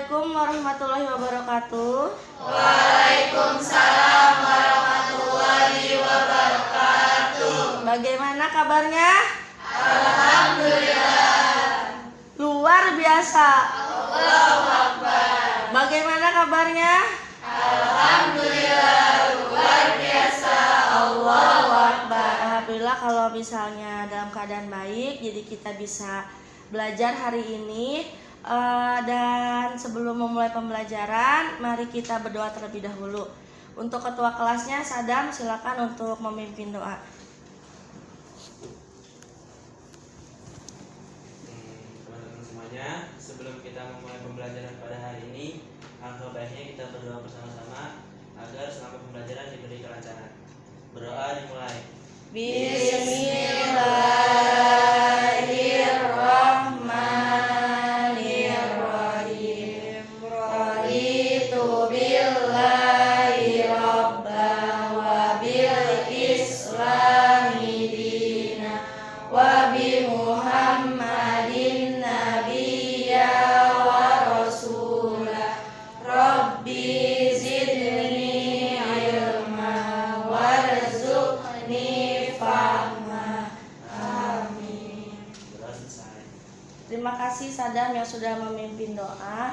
Assalamualaikum warahmatullahi wabarakatuh. Waalaikumsalam warahmatullahi wabarakatuh. Bagaimana kabarnya? Alhamdulillah. Luar biasa. Allahu Akbar. Bagaimana kabarnya? Alhamdulillah, luar biasa. Allahu Akbar. Alhamdulillah kalau misalnya dalam keadaan baik, jadi kita bisa belajar hari ini. Dan sebelum memulai pembelajaran, mari kita berdoa terlebih dahulu. Untuk ketua kelasnya, Sadam, silakan untuk memimpin doa. Teman-teman semuanya, sebelum kita memulai pembelajaran pada hari ini, alangkah baiknya kita berdoa bersama-sama agar selama pembelajaran diberi kelancaran. Berdoa dimulai. Bismillahirrahmanirrahim. Raditu billahi rabban wa bil islami dina wa bi Muhammadin nabiyya wa rasula. Rabbi zidni ilma warzuqni fahma. Amin. Berdoa selesai. Terima kasih Sadam yang sudah memimpin doa.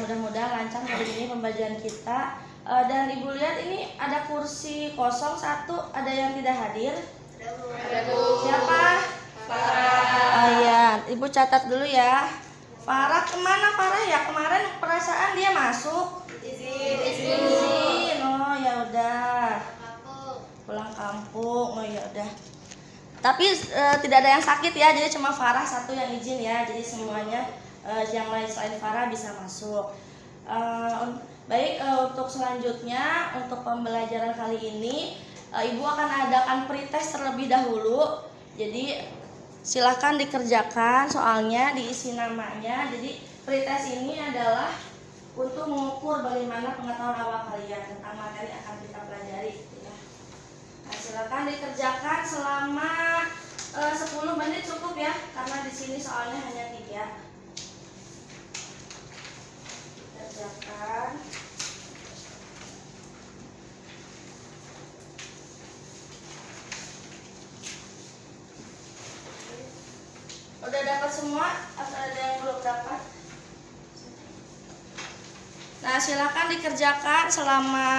Mudah-mudahan lancar hari ini pembelajaran kita. Dan Ibu lihat ini ada kursi kosong satu, ada yang tidak hadir. Siapa? Farah. Iya, Ibu catat dulu ya. Farah kemana Farah ya? Kemarin perasaan dia masuk. Izin. Oh ya udah. Pulang kampung. Oh ya udah. Tapi tidak ada yang sakit ya, jadi cuma Farah satu yang izin ya. Jadi semuanya yang lain selain Farah bisa masuk. Baik, untuk selanjutnya untuk pembelajaran kali ini Ibu akan adakan pretest terlebih dahulu. Jadi silahkan dikerjakan soalnya, diisi namanya. Jadi pretest ini adalah untuk mengukur bagaimana pengetahuan awal kalian tentang materi yang akan kita pelajari. Nah, silakan dikerjakan selama 10 menit cukup ya, karena di sini soalnya hanya 3. Kerjakan. Udah dapat semua atau ada yang belum dapat? Nah, silakan dikerjakan selama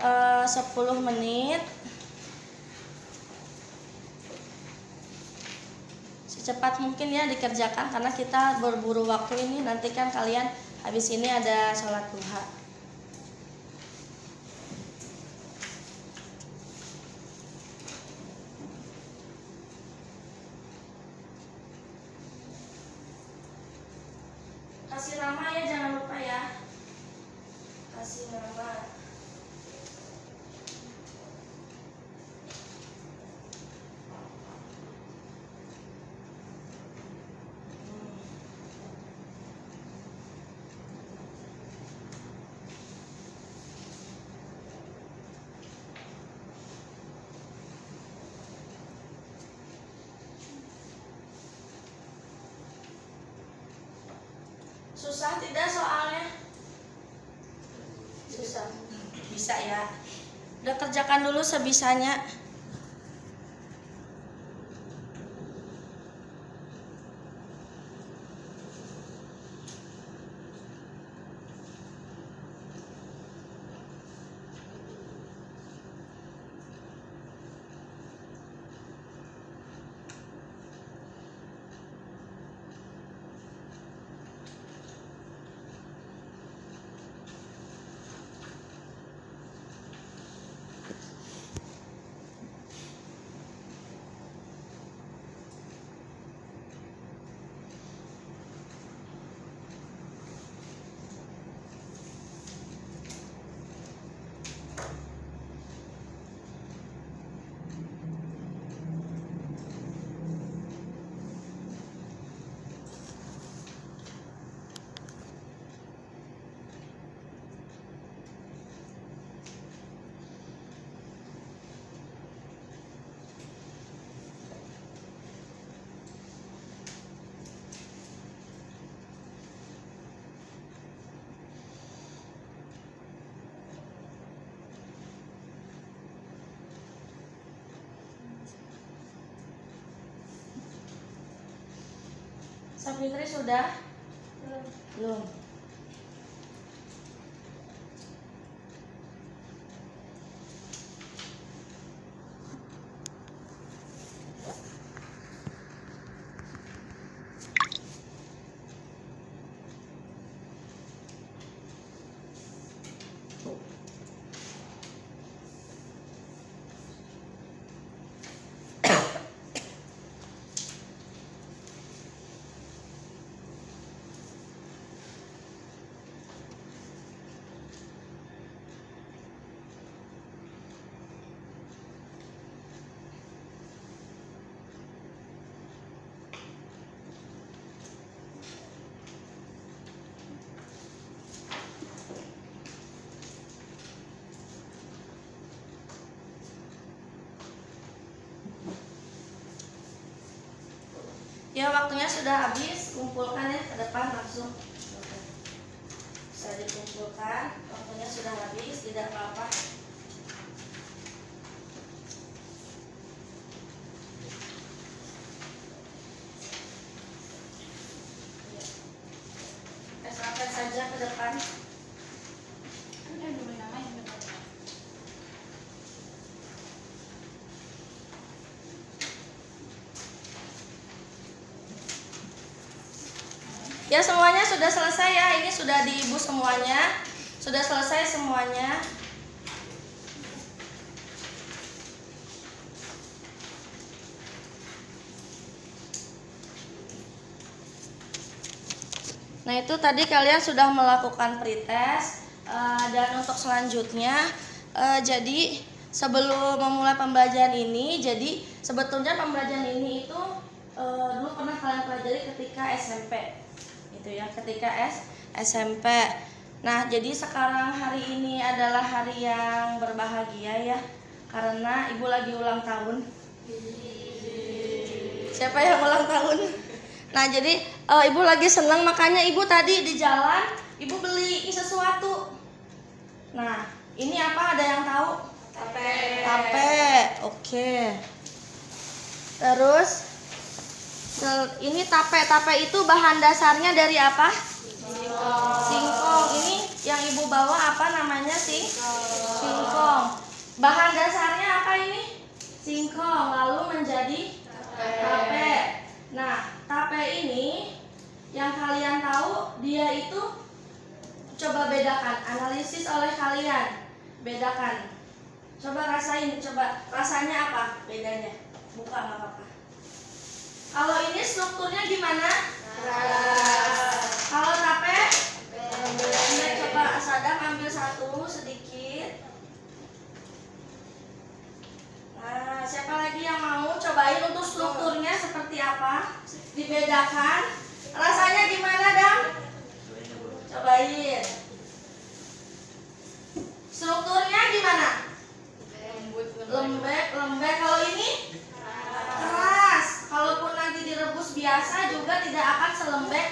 10 menit. Secepat mungkin ya dikerjakan karena kita berburu waktu ini. Nanti kan kalian habis ini ada sholat duha. Kasih nama ya, jangan lupa ya. Kasih nama. Susah tidak soalnya? Susah. Bisa ya. Udah kerjakan dulu sebisanya. Safitri sudah? Belum. Ya, waktunya sudah habis. Kumpulkan ya ke depan langsung. Bisa dikumpulkan. Waktunya sudah habis, tidak apa-apa. Estafet saja ke depan. Ya, semuanya sudah selesai ya. Ini sudah di ibu semuanya. Sudah selesai semuanya. Nah, itu tadi kalian sudah melakukan pretest. Dan untuk selanjutnya, jadi sebelum memulai pembelajaran ini, jadi sebetulnya pembelajaran ini itu dulu pernah kalian pelajari ketika SMP. Gitu ya, ketika SMP. Nah, jadi sekarang hari ini adalah hari yang berbahagia ya, karena ibu lagi ulang tahun. Siapa yang ulang tahun? Nah, jadi ibu lagi senang, makanya ibu tadi di jalan ibu beli sesuatu. Nah, ini apa? Ada yang tahu? Tape. Oke. Terus ini tape itu bahan dasarnya dari apa? Singkong. Ini yang ibu bawa apa namanya? Singkong. Bahan dasarnya apa ini? Singkong. Lalu menjadi tape. Nah, tape ini yang kalian tahu dia itu, coba bedakan, analisis oleh kalian. Bedakan. Coba rasain, coba rasanya apa bedanya? Buka nggak apa-apa. Kalau ini strukturnya gimana? Kalau tape? Coba Sadam ambil satu sedikit. Nah, siapa lagi yang mau cobain untuk strukturnya seperti apa? Dibedakan. Rasanya gimana, Dam? Cobain. Strukturnya gimana? Lembek. Kalau ini? Keras. Kalaupun nanti direbus biasa juga tidak akan selembek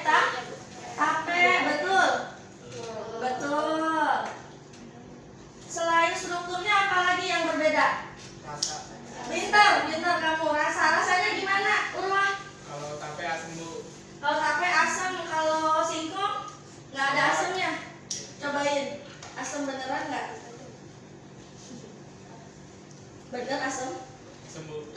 tape. Betul. Selain strukturnya apa lagi yang berbeda? Pintar kamu. Rasanya gimana, Urwa? Kalau tape asam, Bu. Kalau tape asam, kalau singkong nggak ada asamnya. Cobain, asam beneran nggak? Bener asam? Asam, Bu.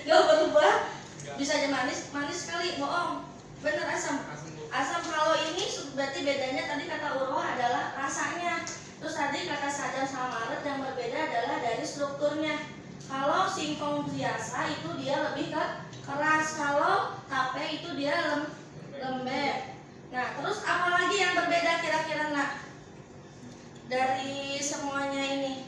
Gak berubah? Enggak. Bisa aja manis sekali, bohong. Bener asam? Asam, Bu. Asam. Kalau ini berarti bedanya tadi kata Urwa adalah rasanya. Terus tadi kata Sadam sama Maret yang berbeda adalah dari strukturnya. Kalau singkong biasa itu dia lebih keras. Kalau tape itu dia lembek. Nah, terus apa lagi yang berbeda kira-kira, Nak? Dari semuanya ini?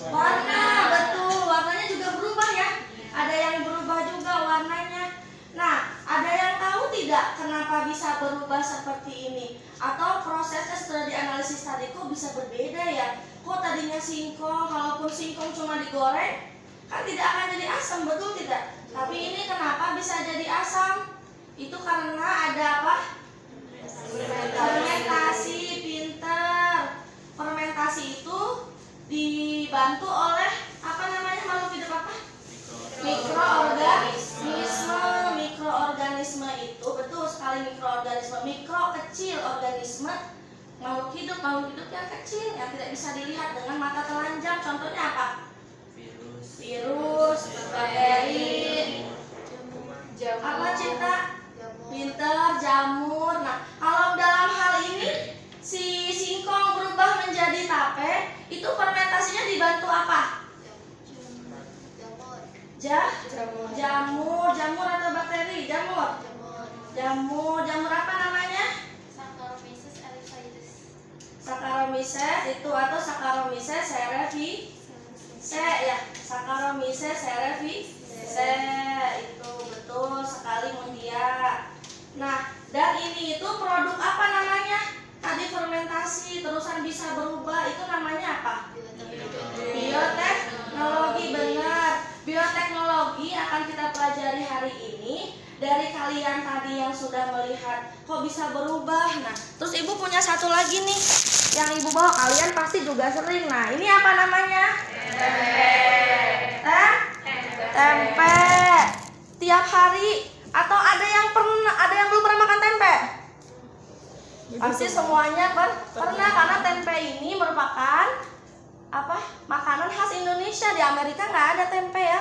Warna, betul. Warnanya juga berubah ya. Ada yang berubah juga warnanya. Nah, ada yang tahu tidak kenapa bisa berubah seperti ini? Atau prosesnya setelah dianalisis tadi kok bisa berbeda ya? Kok tadinya singkong, kalaupun singkong cuma digoreng, kan tidak akan jadi asam, betul tidak? Tapi ini kenapa bisa jadi asam? Itu karena ada apa? Fermentasi. Pinter. Fermentasi itu dibantu oleh apa namanya makhluk hidup apa? Mikroorganisme itu betul mikro kecil, organisme makhluk hidup yang kecil yang tidak bisa dilihat dengan mata telanjang. Contohnya apa? Virus, bakteri, apa Cinta? Pinter, jamur. Nah, kalau dalam hal ini si singkong berubah menjadi tape, itu fermentasinya dibantu apa? Jamur atau bakteri? Jamur apa namanya? Saccharomyces itu atau Saccharomyces cerevisiae ya. Saccharomyces cerevisiae itu betul sekali Mundia. Nah, dan ini itu produk apa namanya? Tadi fermentasi terusan bisa berubah, itu namanya apa? Bioteknologi, benar. Bioteknologi akan kita pelajari hari ini. Dari kalian tadi yang sudah melihat kok bisa berubah. Nah, terus ibu punya satu lagi nih yang ibu bawa, kalian pasti juga sering. Nah, ini apa namanya? Tempe. Tiap hari atau ada yang belum pernah makan tempe? Pasti semuanya pernah, karena tempe ini merupakan apa? Makanan khas Indonesia. Di Amerika nggak ada tempe ya.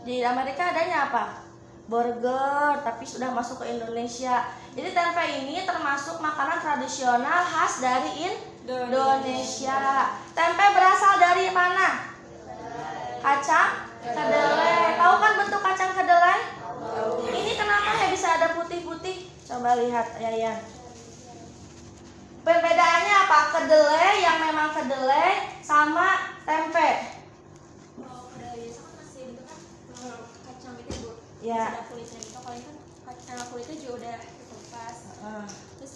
Di Amerika adanya apa? Burger, tapi sudah masuk ke Indonesia. Jadi tempe ini termasuk makanan tradisional khas dari Indonesia. Tempe berasal dari mana? Kacang kedelai. Tahu kan bentuk kacang kedelai? Ini kenapa ya bisa ada putih-putih? Coba lihat Yayan. Perbedaannya apa? Kedelai yang memang kedelai sama tempe. Ya. Ada kulitnya gitu. Kalau ini kan kulitnya juga udah dikupas. Terus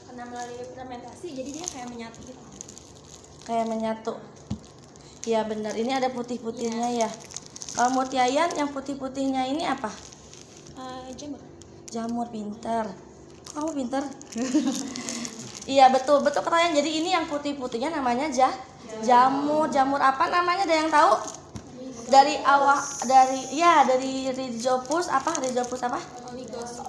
kena melalui fermentasi, jadi dia kayak menyatu gitu. Kayak menyatu. Iya benar. Ini ada putih-putihnya ya. Kalau mau Yayan yang putih-putihnya ini apa? Jamur. Jamur, pinter. Kok kamu pinter? Iya betul kalian. Jadi ini yang putih-putihnya namanya jamur. Jamur apa namanya? Ada yang tahu? Dari Rhizopus apa?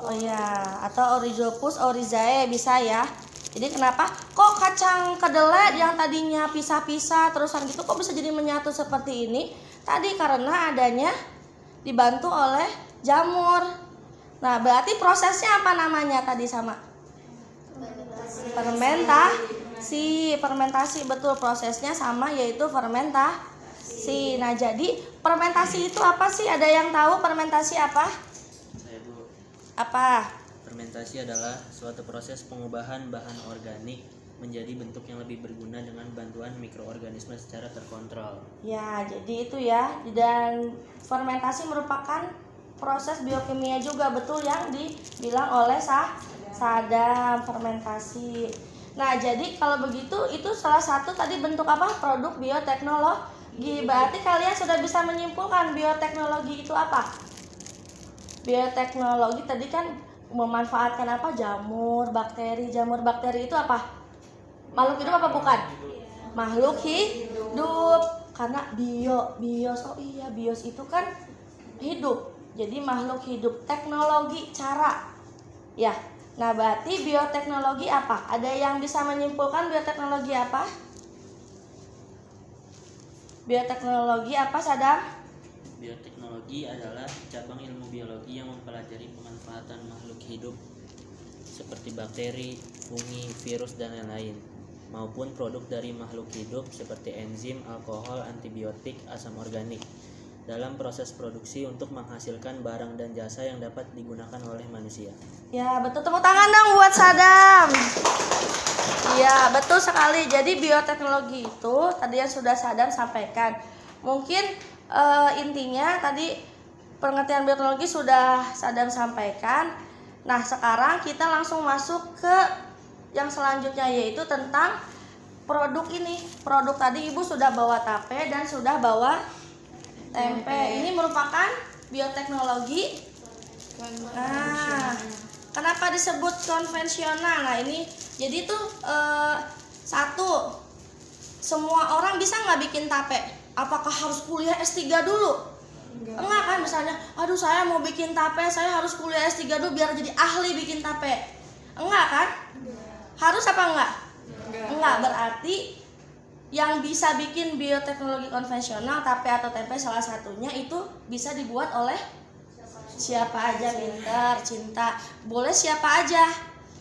Oh ya, atau Rhizopus oryzae bisa ya. Jadi kenapa kok kacang kedelai yang tadinya pisah-pisah terusan gitu kok bisa jadi menyatu seperti ini? Tadi karena adanya dibantu oleh jamur. Nah, berarti prosesnya apa namanya tadi sama? Fermentasi, betul, prosesnya sama, yaitu fermentasi. Nah, jadi fermentasi itu apa sih? Ada yang tahu fermentasi apa? Saya Bu. Apa? Fermentasi adalah suatu proses pengubahan bahan organik menjadi bentuk yang lebih berguna dengan bantuan mikroorganisme secara terkontrol. Ya, jadi itu ya. Dan fermentasi merupakan proses biokimia juga, betul yang dibilang oleh Sadam, fermentasi. Nah, jadi kalau begitu itu salah satu tadi bentuk apa? Produk bioteknologi. Berarti kalian sudah bisa menyimpulkan bioteknologi itu apa? Bioteknologi tadi kan memanfaatkan apa? Jamur bakteri itu apa? Makhluk hidup apa bukan? Makhluk hidup. Karena bios. Oh iya, bios itu kan hidup. Jadi makhluk hidup. Teknologi, cara. Ya. Nah, berarti bioteknologi apa? Ada yang bisa menyimpulkan bioteknologi apa? Bioteknologi apa, Sadam? Bioteknologi adalah cabang ilmu biologi yang mempelajari pemanfaatan makhluk hidup seperti bakteri, fungi, virus, dan lain-lain, maupun produk dari makhluk hidup seperti enzim, alkohol, antibiotik, asam organik dalam proses produksi untuk menghasilkan barang dan jasa yang dapat digunakan oleh manusia. Ya, betul. Tepuk tangan dong buat Sadam. Iya, betul sekali. Jadi bioteknologi itu tadi yang sudah Sadam sampaikan. Mungkin intinya tadi pengertian bioteknologi sudah Sadam sampaikan. Nah, sekarang kita langsung masuk ke yang selanjutnya, yaitu tentang produk ini. Produk tadi Ibu sudah bawa tape dan sudah bawa tempe. Ini merupakan bioteknologi. Nah, kenapa disebut konvensional? Nah, ini jadi tuh satu, semua orang bisa nggak bikin tape? Apakah harus kuliah S3 dulu? Enggak kan, misalnya, aduh saya mau bikin tape, saya harus kuliah S3 dulu biar jadi ahli bikin tape. Enggak kan? Harus apa enggak? Enggak, berarti yang bisa bikin bioteknologi konvensional tape atau tempe salah satunya itu bisa dibuat oleh siapa aja, pinter, cinta, boleh siapa aja.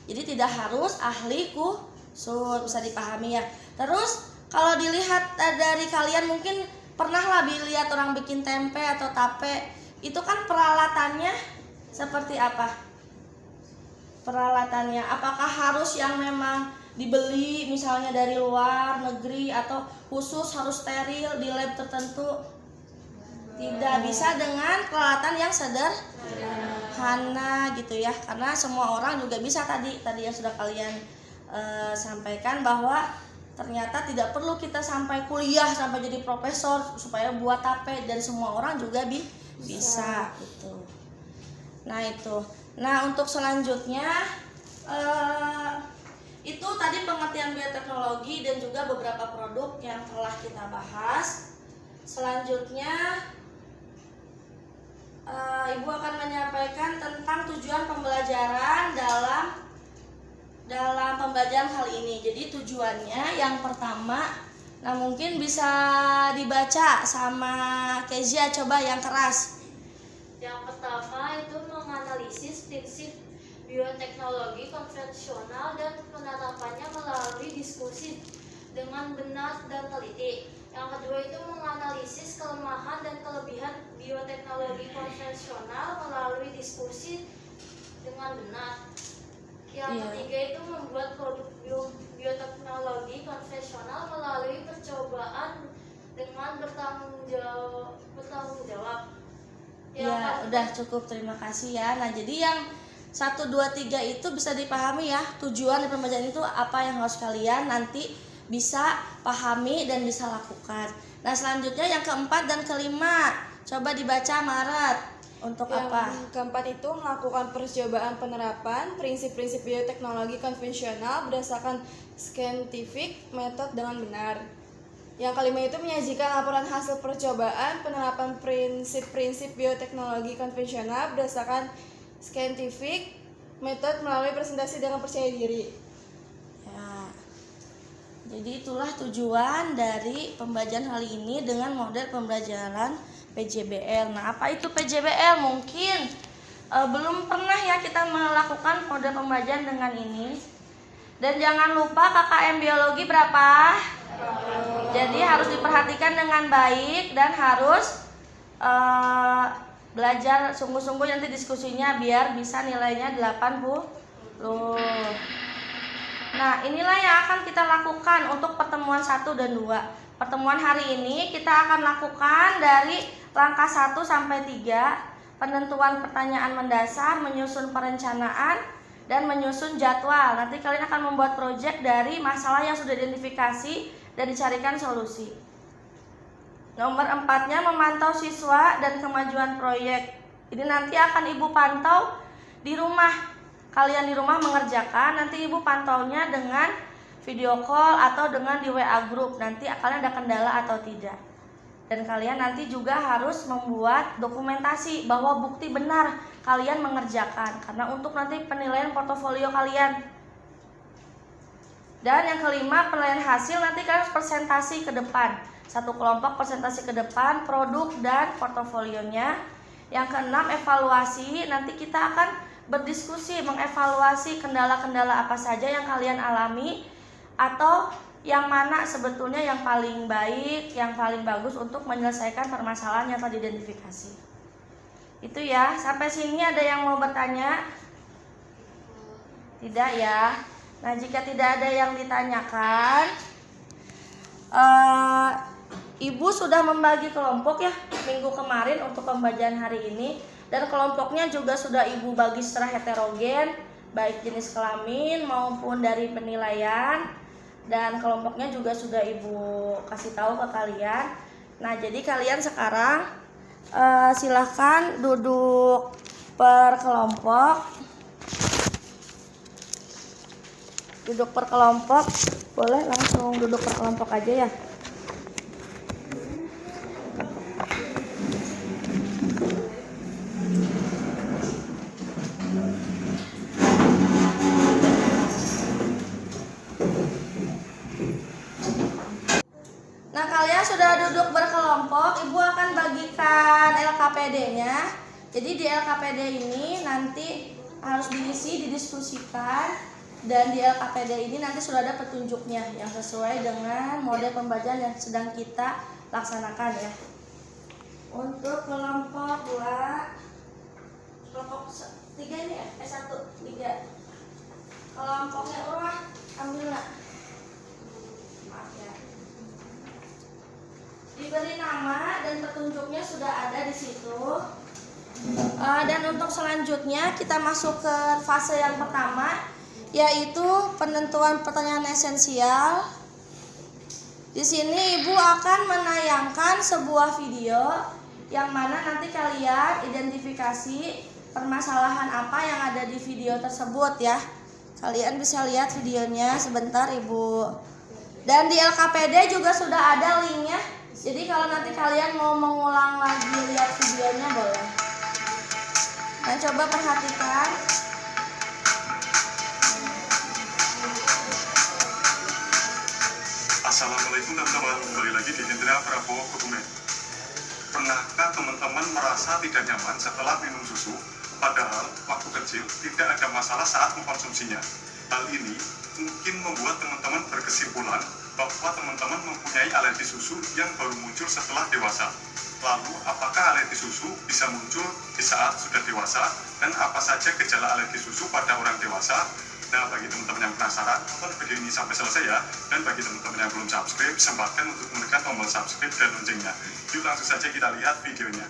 Jadi tidak harus ahli khusus, bisa dipahami ya. Terus kalau dilihat dari kalian mungkin pernah lah lihat orang bikin tempe atau tape, itu kan peralatannya seperti apa? Peralatannya apakah harus yang memang dibeli misalnya dari luar negeri atau khusus harus steril di lab tertentu? Tidak, bisa dengan peralatan yang sederhana gitu ya, karena semua orang juga bisa tadi yang sudah kalian sampaikan bahwa ternyata tidak perlu kita sampai kuliah sampai jadi profesor supaya buat tape, dan semua orang juga bisa gitu. Nah untuk selanjutnya itu tadi pengertian bioteknologi dan juga beberapa produk yang telah kita bahas. Selanjutnya Ibu akan menyampaikan tentang tujuan pembelajaran dalam pembelajaran kali ini. Jadi tujuannya yang pertama, nah mungkin bisa dibaca sama Kezia, coba yang keras. Yang pertama itu menganalisis prinsip bioteknologi konvensional dan penerapannya melalui diskusi dengan benar dan teliti. Yang kedua itu menganalisis kelemahan dan kelebihan bioteknologi konvensional melalui diskusi dengan benar. Yang ketiga itu membuat produk bioteknologi konvensional melalui percobaan dengan bertanggung jawab. Ya, udah cukup, terima kasih ya. Nah, jadi yang 1, 2, 3 itu bisa dipahami ya, tujuan dari pembelajaran itu apa yang harus kalian nanti bisa pahami dan bisa lakukan. Nah, selanjutnya yang keempat dan kelima, coba dibaca Maret. Untuk apa? Yang keempat itu melakukan percobaan penerapan prinsip-prinsip bioteknologi konvensional berdasarkan scientific method dengan benar. Yang kelima itu menyajikan laporan hasil percobaan penerapan prinsip-prinsip bioteknologi konvensional berdasarkan scientific method melalui presentasi dengan percaya diri. Ya. Jadi itulah tujuan dari pembelajaran kali ini dengan model pembelajaran PJBL. Nah, apa itu PJBL? Mungkin belum pernah ya kita melakukan model pembelajaran dengan ini. Dan jangan lupa KKM biologi berapa? Jadi harus diperhatikan dengan baik dan harus belajar sungguh-sungguh, nanti diskusinya biar bisa nilainya 80. Nah, inilah yang akan kita lakukan untuk pertemuan 1 dan 2. Pertemuan hari ini kita akan lakukan dari langkah 1 sampai 3, penentuan pertanyaan mendasar, menyusun perencanaan, dan menyusun jadwal. Nanti kalian akan membuat proyek dari masalah yang sudah identifikasi dan dicarikan solusi. Nomor 4-nya memantau siswa dan kemajuan proyek. Ini nanti akan Ibu pantau di rumah. Kalian di rumah mengerjakan, nanti Ibu pantaunya dengan video call atau dengan di WA group. Nanti kalian ada kendala atau tidak. Dan kalian nanti juga harus membuat dokumentasi bahwa bukti benar kalian mengerjakan, karena untuk nanti penilaian portofolio kalian. Dan yang kelima, penilaian hasil nanti kalian harus presentasi ke depan. Satu kelompok presentasi ke depan produk dan portofolionya. Yang keenam, evaluasi. Nanti kita akan berdiskusi mengevaluasi kendala-kendala apa saja yang kalian alami, atau yang mana sebetulnya yang paling baik, yang paling bagus untuk menyelesaikan permasalahan yang telah diidentifikasi. Itu ya, sampai sini ada yang mau bertanya? Tidak ya. Nah, jika tidak ada yang ditanyakan, Ibu sudah membagi kelompok ya minggu kemarin untuk pembelajaran hari ini, dan kelompoknya juga sudah Ibu bagi secara heterogen, baik jenis kelamin maupun dari penilaian, dan kelompoknya juga sudah Ibu kasih tahu ke kalian. Nah, jadi kalian sekarang silahkan duduk per kelompok. Duduk per kelompok, boleh langsung duduk per kelompok aja ya. sudah duduk berkelompok, Ibu akan bagikan LKPD-nya. Jadi di LKPD ini nanti harus diisi, didiskusikan, dan di LKPD ini nanti sudah ada petunjuknya yang sesuai dengan model pembelajaran yang sedang kita laksanakan ya. Untuk kelompok 2, kelompok 3 ini ya, S1, 3. Kelompoknya ambil nak. Maaf ya. Diberi nama dan petunjuknya sudah ada di situ. Dan untuk selanjutnya kita masuk ke fase yang pertama, yaitu penentuan pertanyaan esensial. Di sini Ibu akan menayangkan sebuah video yang mana nanti kalian identifikasi permasalahan apa yang ada di video tersebut ya. Kalian bisa lihat videonya sebentar Ibu. Dan di LKPD juga sudah ada linknya. Jadi kalau nanti kalian mau mengulang lagi lihat videonya boleh. Nah, coba perhatikan. Assalamualaikum teman-teman, kembali lagi di Hendra Prabowo Dokumen. Pernahkah teman-teman merasa tidak nyaman setelah minum susu, padahal waktu kecil tidak ada masalah saat mengkonsumsinya? Hal ini mungkin membuat teman-teman berkesimpulan bahwa teman-teman mempunyai alergi susu yang baru muncul setelah dewasa. Lalu, apakah alergi susu bisa muncul di saat sudah dewasa, dan apa saja gejala alergi susu pada orang dewasa? Nah, bagi teman-teman yang penasaran, tonton video ini sampai selesai ya. Dan bagi teman-teman yang belum subscribe, sempatkan untuk menekan tombol subscribe dan loncengnya. Yuk langsung saja kita lihat videonya.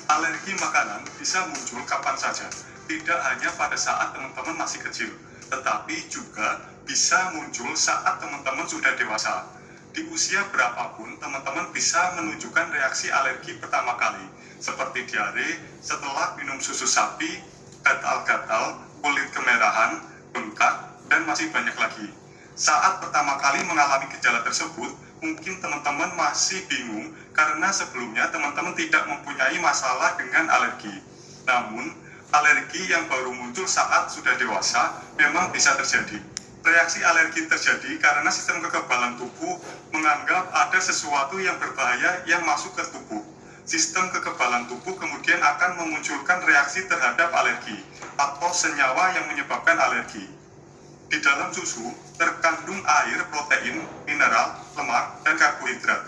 Alergi makanan bisa muncul kapan saja, tidak hanya pada saat teman-teman masih kecil, tetapi juga bisa muncul saat teman-teman sudah dewasa. Di usia berapapun, teman-teman bisa menunjukkan reaksi alergi pertama kali, seperti diare setelah minum susu sapi, gatal-gatal, kulit kemerahan, bengkak, dan masih banyak lagi. Saat pertama kali mengalami gejala tersebut, mungkin teman-teman masih bingung karena sebelumnya teman-teman tidak mempunyai masalah dengan alergi. Namun, alergi yang baru muncul saat sudah dewasa memang bisa terjadi. Reaksi alergi terjadi karena sistem kekebalan tubuh menganggap ada sesuatu yang berbahaya yang masuk ke tubuh. Sistem kekebalan tubuh kemudian akan memunculkan reaksi terhadap alergi atau senyawa yang menyebabkan alergi. Di dalam susu terkandung air, protein, mineral, lemak, dan karbohidrat.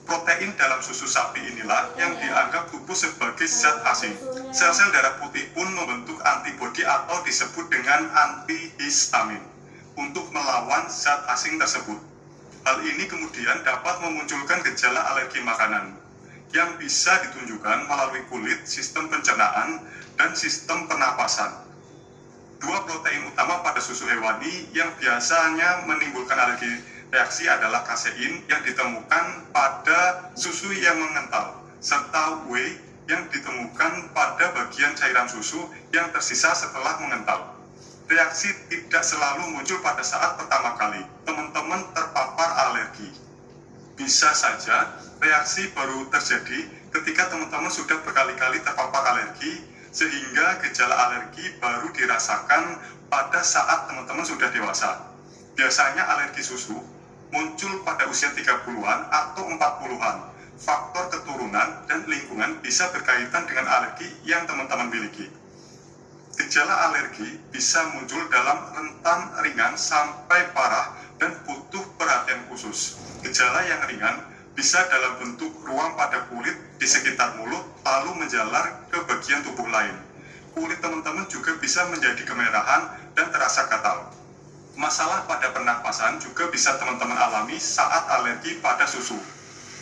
Protein dalam susu sapi inilah yang dianggap tubuh sebagai zat asing. Sel-sel darah putih pun membentuk antibodi atau disebut dengan antihistamin untuk melawan zat asing tersebut. Hal ini kemudian dapat memunculkan gejala alergi makanan yang bisa ditunjukkan melalui kulit, sistem pencernaan, dan sistem pernapasan. Dua protein utama pada susu hewani yang biasanya menimbulkan alergi reaksi adalah kasein yang ditemukan pada susu yang mengental, serta whey yang ditemukan pada bagian cairan susu yang tersisa setelah mengental. Reaksi tidak selalu muncul pada saat pertama kali teman-teman terpapar alergi. Bisa saja reaksi baru terjadi ketika teman-teman sudah berkali-kali terpapar alergi, sehingga gejala alergi baru dirasakan pada saat teman-teman sudah dewasa. Biasanya alergi susu muncul pada usia 30-an atau 40-an. Faktor keturunan dan lingkungan bisa berkaitan dengan alergi yang teman-teman miliki. Gejala alergi bisa muncul dalam rentan ringan sampai parah dan butuh perhatian khusus. Gejala yang ringan bisa dalam bentuk ruam pada kulit di sekitar mulut, lalu menjalar ke bagian tubuh lain. Kulit teman-teman juga bisa menjadi kemerahan dan terasa gatal. Masalah pada pernapasan juga bisa teman-teman alami saat alergi pada susu.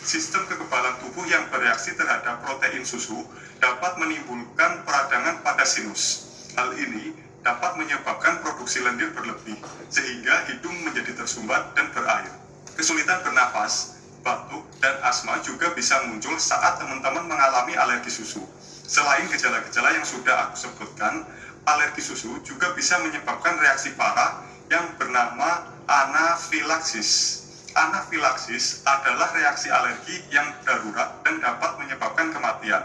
Sistem kekebalan tubuh yang bereaksi terhadap protein susu dapat menimbulkan peradangan pada sinus. Hal ini dapat menyebabkan produksi lendir berlebih, sehingga hidung menjadi tersumbat dan berair. Kesulitan bernapas, batuk, dan asma juga bisa muncul saat teman-teman mengalami alergi susu. Selain gejala-gejala yang sudah aku sebutkan, alergi susu juga bisa menyebabkan reaksi parah yang bernama anafilaksis. Anafilaksis adalah reaksi alergi yang darurat dan dapat menyebabkan kematian.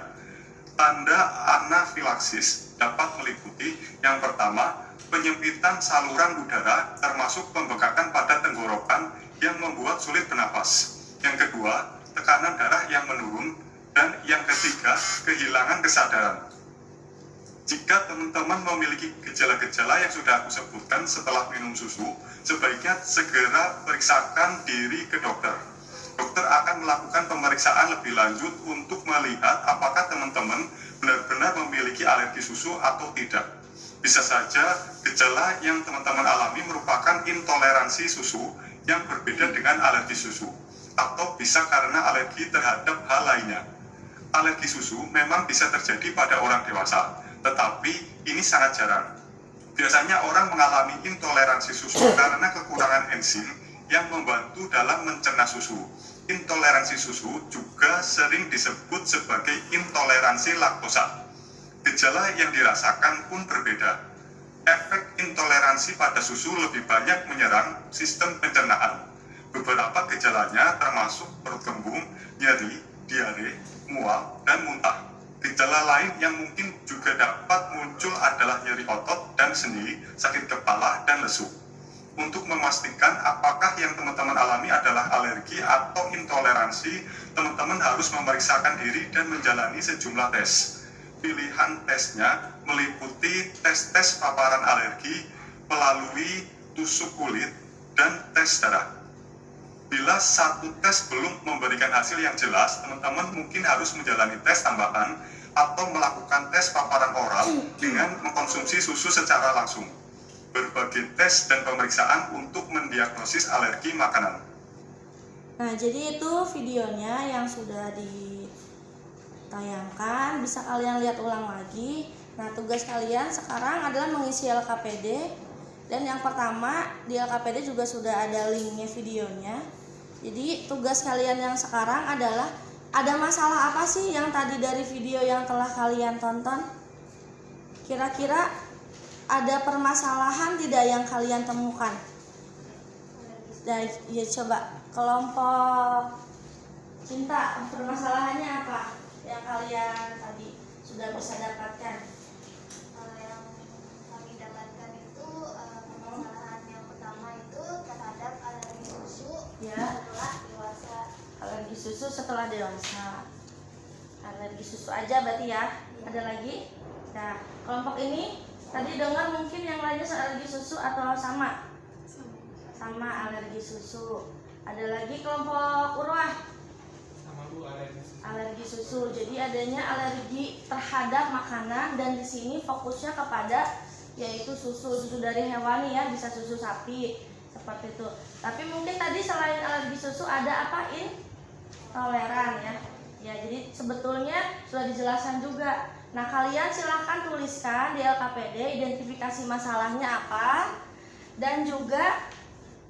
Tanda anafilaksis dapat meliputi yang pertama, penyempitan saluran udara termasuk pembekakan pada tenggorokan yang membuat sulit bernapas. Yang kedua, tekanan darah yang menurun. Dan yang ketiga, kehilangan kesadaran. Jika teman-teman memiliki gejala-gejala yang sudah aku sebutkan setelah minum susu, sebaiknya segera periksakan diri ke dokter. Dokter akan melakukan pemeriksaan lebih lanjut untuk melihat apakah teman-teman benar-benar memiliki alergi susu atau tidak. Bisa saja gejala yang teman-teman alami merupakan intoleransi susu yang berbeda dengan alergi susu, atau bisa karena alergi terhadap hal lainnya. Alergi susu memang bisa terjadi pada orang dewasa, tetapi ini sangat jarang. Biasanya orang mengalami intoleransi susu karena kekurangan enzim yang membantu dalam mencerna susu. Intoleransi susu juga sering disebut sebagai intoleransi laktosa. Gejala yang dirasakan pun berbeda. Efek intoleransi pada susu lebih banyak menyerang sistem pencernaan. Beberapa gejalanya termasuk perut kembung, nyeri, diare, mual, dan muntah. Gejala lain yang mungkin juga dapat muncul adalah nyeri otot dan sendi, sakit kepala, dan lesu. Untuk memastikan apakah yang teman-teman alami adalah alergi atau intoleransi, teman-teman harus memeriksakan diri dan menjalani sejumlah tes. Pilihan tesnya meliputi tes-tes paparan alergi melalui tusuk kulit dan tes darah. Bila satu tes belum memberikan hasil yang jelas, teman-teman mungkin harus menjalani tes tambahan atau melakukan tes paparan oral dengan mengkonsumsi susu secara langsung. Berbagai tes dan pemeriksaan untuk mendiagnosis alergi makanan. Nah, jadi itu videonya yang sudah ditayangkan, bisa kalian lihat ulang lagi. Nah, tugas kalian sekarang adalah mengisi LKPD. Dan yang pertama, di LKPD juga sudah ada linknya videonya. Jadi tugas kalian yang sekarang adalah, ada masalah apa sih yang tadi dari video yang telah kalian tonton? Kira-kira ada permasalahan tidak yang kalian temukan? Dan ya coba kelompok cinta, permasalahannya apa yang kalian tadi sudah bisa dapatkan? Yang kami dapatkan itu permasalahan yang pertama itu terhadap alergi susu Ya. setelah dewasa. Alergi susu setelah dewasa. Alergi susu aja berarti ya. Ada lagi? Nah, kelompok ini tadi dengar mungkin yang lainnya alergi susu atau sama? Sama alergi susu. Ada lagi kelompok Urwah? Sama Bu, alergi susu. Alergi susu. Jadi adanya alergi terhadap makanan, dan di sini fokusnya kepada yaitu susu dari hewani ya, bisa susu sapi seperti itu. Tapi mungkin tadi selain alergi susu ada apa? Intoleran ya. Ya, jadi sebetulnya sudah dijelaskan juga. Nah, kalian silahkan tuliskan di LKPD identifikasi masalahnya apa, dan juga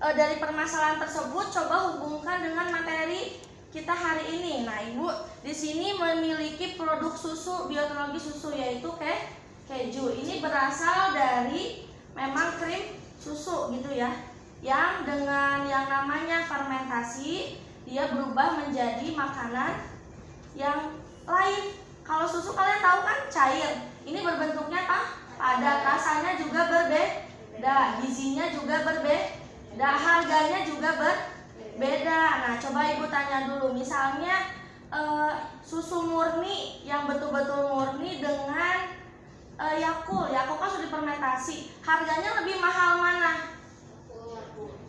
dari permasalahan tersebut coba hubungkan dengan materi kita hari ini. Nah, Ibu di sini memiliki produk susu, bioteknologi susu, yaitu keju. Ini berasal dari memang krim susu gitu ya, yang dengan yang namanya fermentasi dia berubah menjadi makanan yang lain. Kalau susu kalian tahu kan cair, ini berbentuknya padat, rasanya juga berbeda, gizinya juga berbeda, harganya juga berbeda. Nah, coba Ibu tanya dulu, misalnya susu murni yang betul-betul murni dengan Yakult kan sudah difermentasi, harganya lebih mahal mana?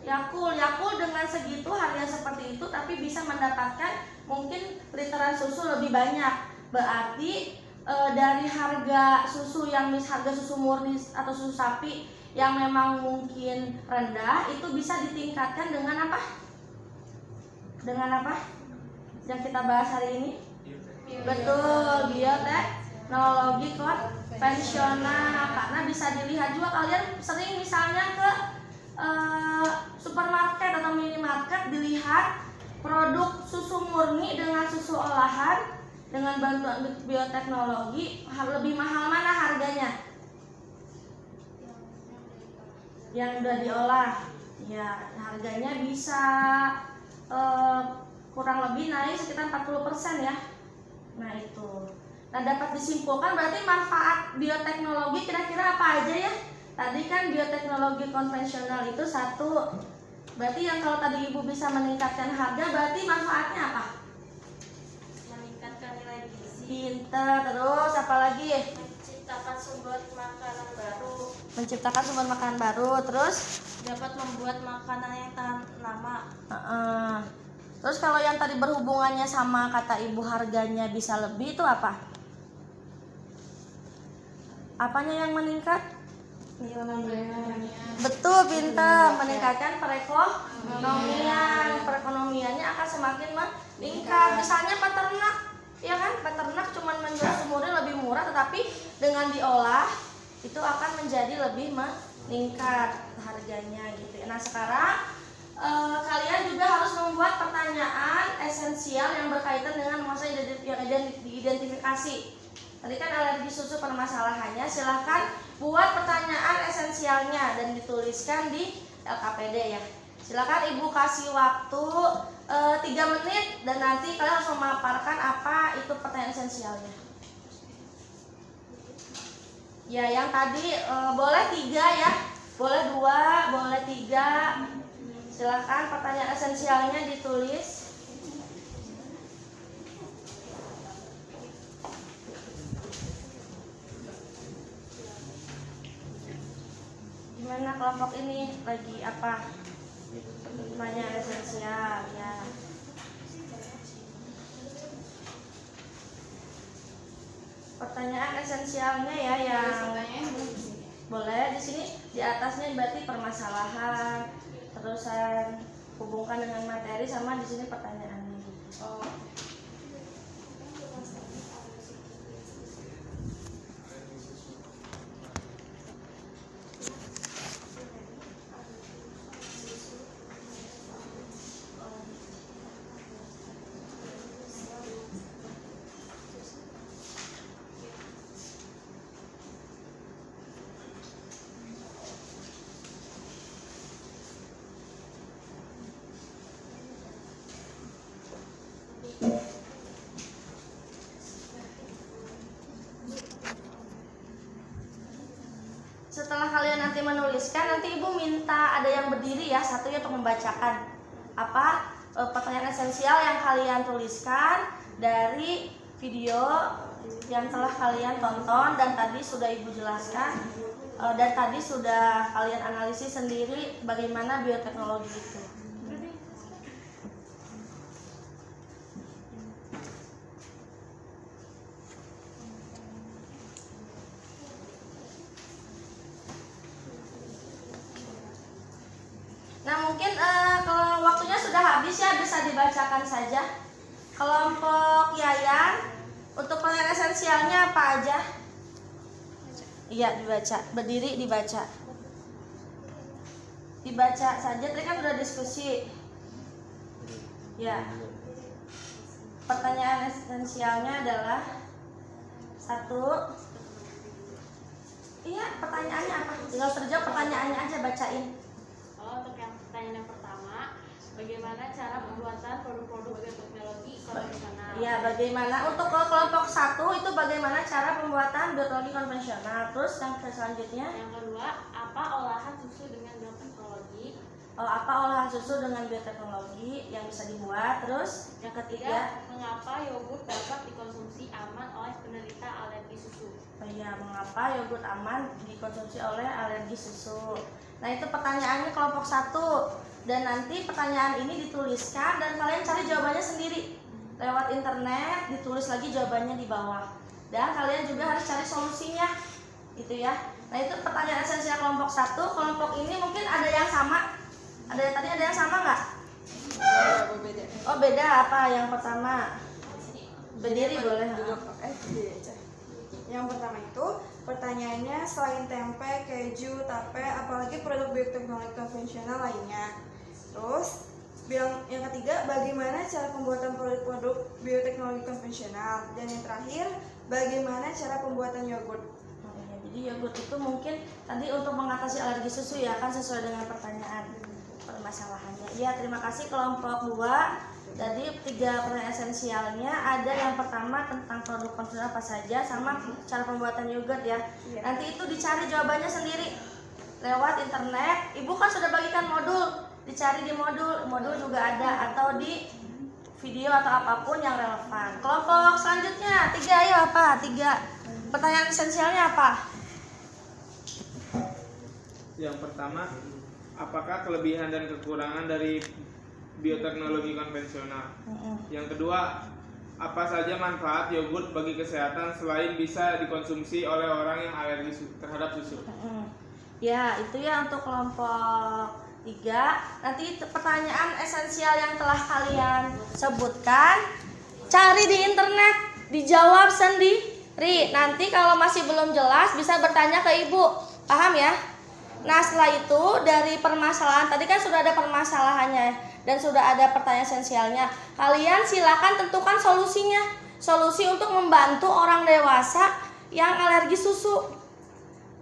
Yakult dengan segitu harga seperti itu, tapi bisa mendapatkan mungkin literan susu lebih banyak. Berarti dari harga susu harga susu murni atau susu sapi yang memang mungkin rendah, itu bisa ditingkatkan dengan apa? Dengan apa? Yang kita bahas hari ini? Betul, bioteknologi konvensional. Karena bisa dilihat juga, kalian sering misalnya ke supermarket atau minimarket, dilihat produk susu murni dengan susu olahan dengan bantuan bioteknologi, lebih mahal mana harganya? Yang udah diolah, ya harganya bisa kurang lebih naik sekitar 40% ya. Nah itu. Nah, dapat disimpulkan berarti manfaat bioteknologi kira-kira apa aja ya? Tadi kan bioteknologi konvensional itu satu. Berarti yang kalau tadi Ibu bisa meningkatkan harga, berarti manfaatnya apa? Meningkatkan nilai gizi, Pinter, terus apa lagi? menciptakan sumber makanan baru, Menciptakan sumber makanan baru, terus dapat membuat makanan yang tahan lama. Terus kalau yang tadi berhubungannya sama kata Ibu harganya bisa lebih itu apa? Apanya yang meningkat? Betul, pintar. Meningkatkan perekonomiannya akan semakin meningkat. Misalnya peternak, ya kan? Peternak cuma menjual sumurnya lebih murah, tetapi dengan diolah itu akan menjadi lebih meningkat harganya gitu. Nah, sekarang kalian juga harus membuat pertanyaan esensial yang berkaitan dengan masalah yang diidentifikasi. Tadi kan alergi susu permasalahannya, silahkan buat pertanyaan esensialnya dan dituliskan di LKPD ya. Silahkan Ibu kasih waktu 3 menit dan nanti kalian harus memaparkan apa itu pertanyaan esensialnya. Ya, yang tadi boleh 3 ya, boleh 2, boleh 3. Silahkan pertanyaan esensialnya ditulis. Gimana kelompok ini lagi apa? Pertanyaan esensial ya. Pertanyaan esensialnya ya yang boleh di sini di atasnya berarti permasalahan, terusan hubungkan dengan materi sama di sini pertanyaannya. Setelah kalian nanti menuliskan, nanti Ibu minta ada yang berdiri ya, satunya untuk membacakan apa pertanyaan esensial yang kalian tuliskan dari video yang telah kalian tonton dan tadi sudah Ibu jelaskan dan tadi sudah kalian analisis sendiri bagaimana bioteknologi itu. Nah, mungkin kalau waktunya sudah habis ya, bisa dibacakan saja. Kelompok Yayan, untuk pertanyaan esensialnya apa aja? Iya, dibaca. Berdiri dibaca. Dibaca saja, tadi kan udah diskusi. Ya. Pertanyaan esensialnya adalah 1. Iya, pertanyaannya apa? Tinggal terjawab pertanyaannya aja, bacain. Untuk yang pertanyaan yang pertama, bagaimana cara pembuatan produk-produk bioteknologi konvensional? Ya, bagaimana untuk kelompok 1 itu bagaimana cara pembuatan bioteknologi konvensional. Terus yang selanjutnya, Yang kedua, apa olahan susu dengan bioteknologi? apa olahan susu dengan bioteknologi yang bisa dibuat. Terus yang ketiga, Mengapa yogurt dapat dikonsumsi aman oleh penderita alergi susu? ya, mengapa yogurt aman dikonsumsi oleh alergi susu. Nah, itu pertanyaannya kelompok 1. Dan nanti pertanyaan ini dituliskan dan kalian cari jawabannya sendiri lewat internet, ditulis lagi jawabannya di bawah. Dan kalian juga harus cari solusinya, gitu ya. Nah, itu pertanyaan esensial kelompok 1. Kelompok ini mungkin ada yang sama. Ada yang sama nggak? Oh, beda apa? Yang pertama berdiri boleh. Yang pertama itu pertanyaannya, selain tempe, keju, tape, apalagi produk bioteknologi konvensional lainnya. Terus yang ketiga, bagaimana cara pembuatan produk-produk bioteknologi konvensional. Dan yang terakhir, bagaimana cara pembuatan yogurt. Jadi yogurt itu mungkin tadi untuk mengatasi alergi susu ya kan, sesuai dengan pertanyaan permasalahannya. Ya, terima kasih kelompok 2. Jadi 3 pertanyaan esensialnya ada yang pertama tentang produk konvensional apa saja sama cara pembuatan yogurt ya. Nanti itu dicari jawabannya sendiri lewat internet. Ibu kan sudah bagikan modul, dicari di modul juga ada atau di video atau apapun yang relevan. Kelompok selanjutnya 3 ayo apa? 3 pertanyaan esensialnya apa? Yang pertama, apakah kelebihan dan kekurangan dari bioteknologi konvensional? Yang kedua, apa saja manfaat yogurt bagi kesehatan selain bisa dikonsumsi oleh orang yang alergi terhadap susu? Ya, itu ya untuk kelompok 3. Nanti pertanyaan esensial yang telah kalian sebutkan, cari di internet, dijawab sendiri. Nanti kalau masih belum jelas bisa bertanya ke ibu. Paham ya? Nah, setelah itu dari permasalahan, tadi kan sudah ada permasalahannya dan sudah ada pertanyaan esensialnya. Kalian silakan tentukan solusinya. Solusi untuk membantu orang dewasa yang alergi susu.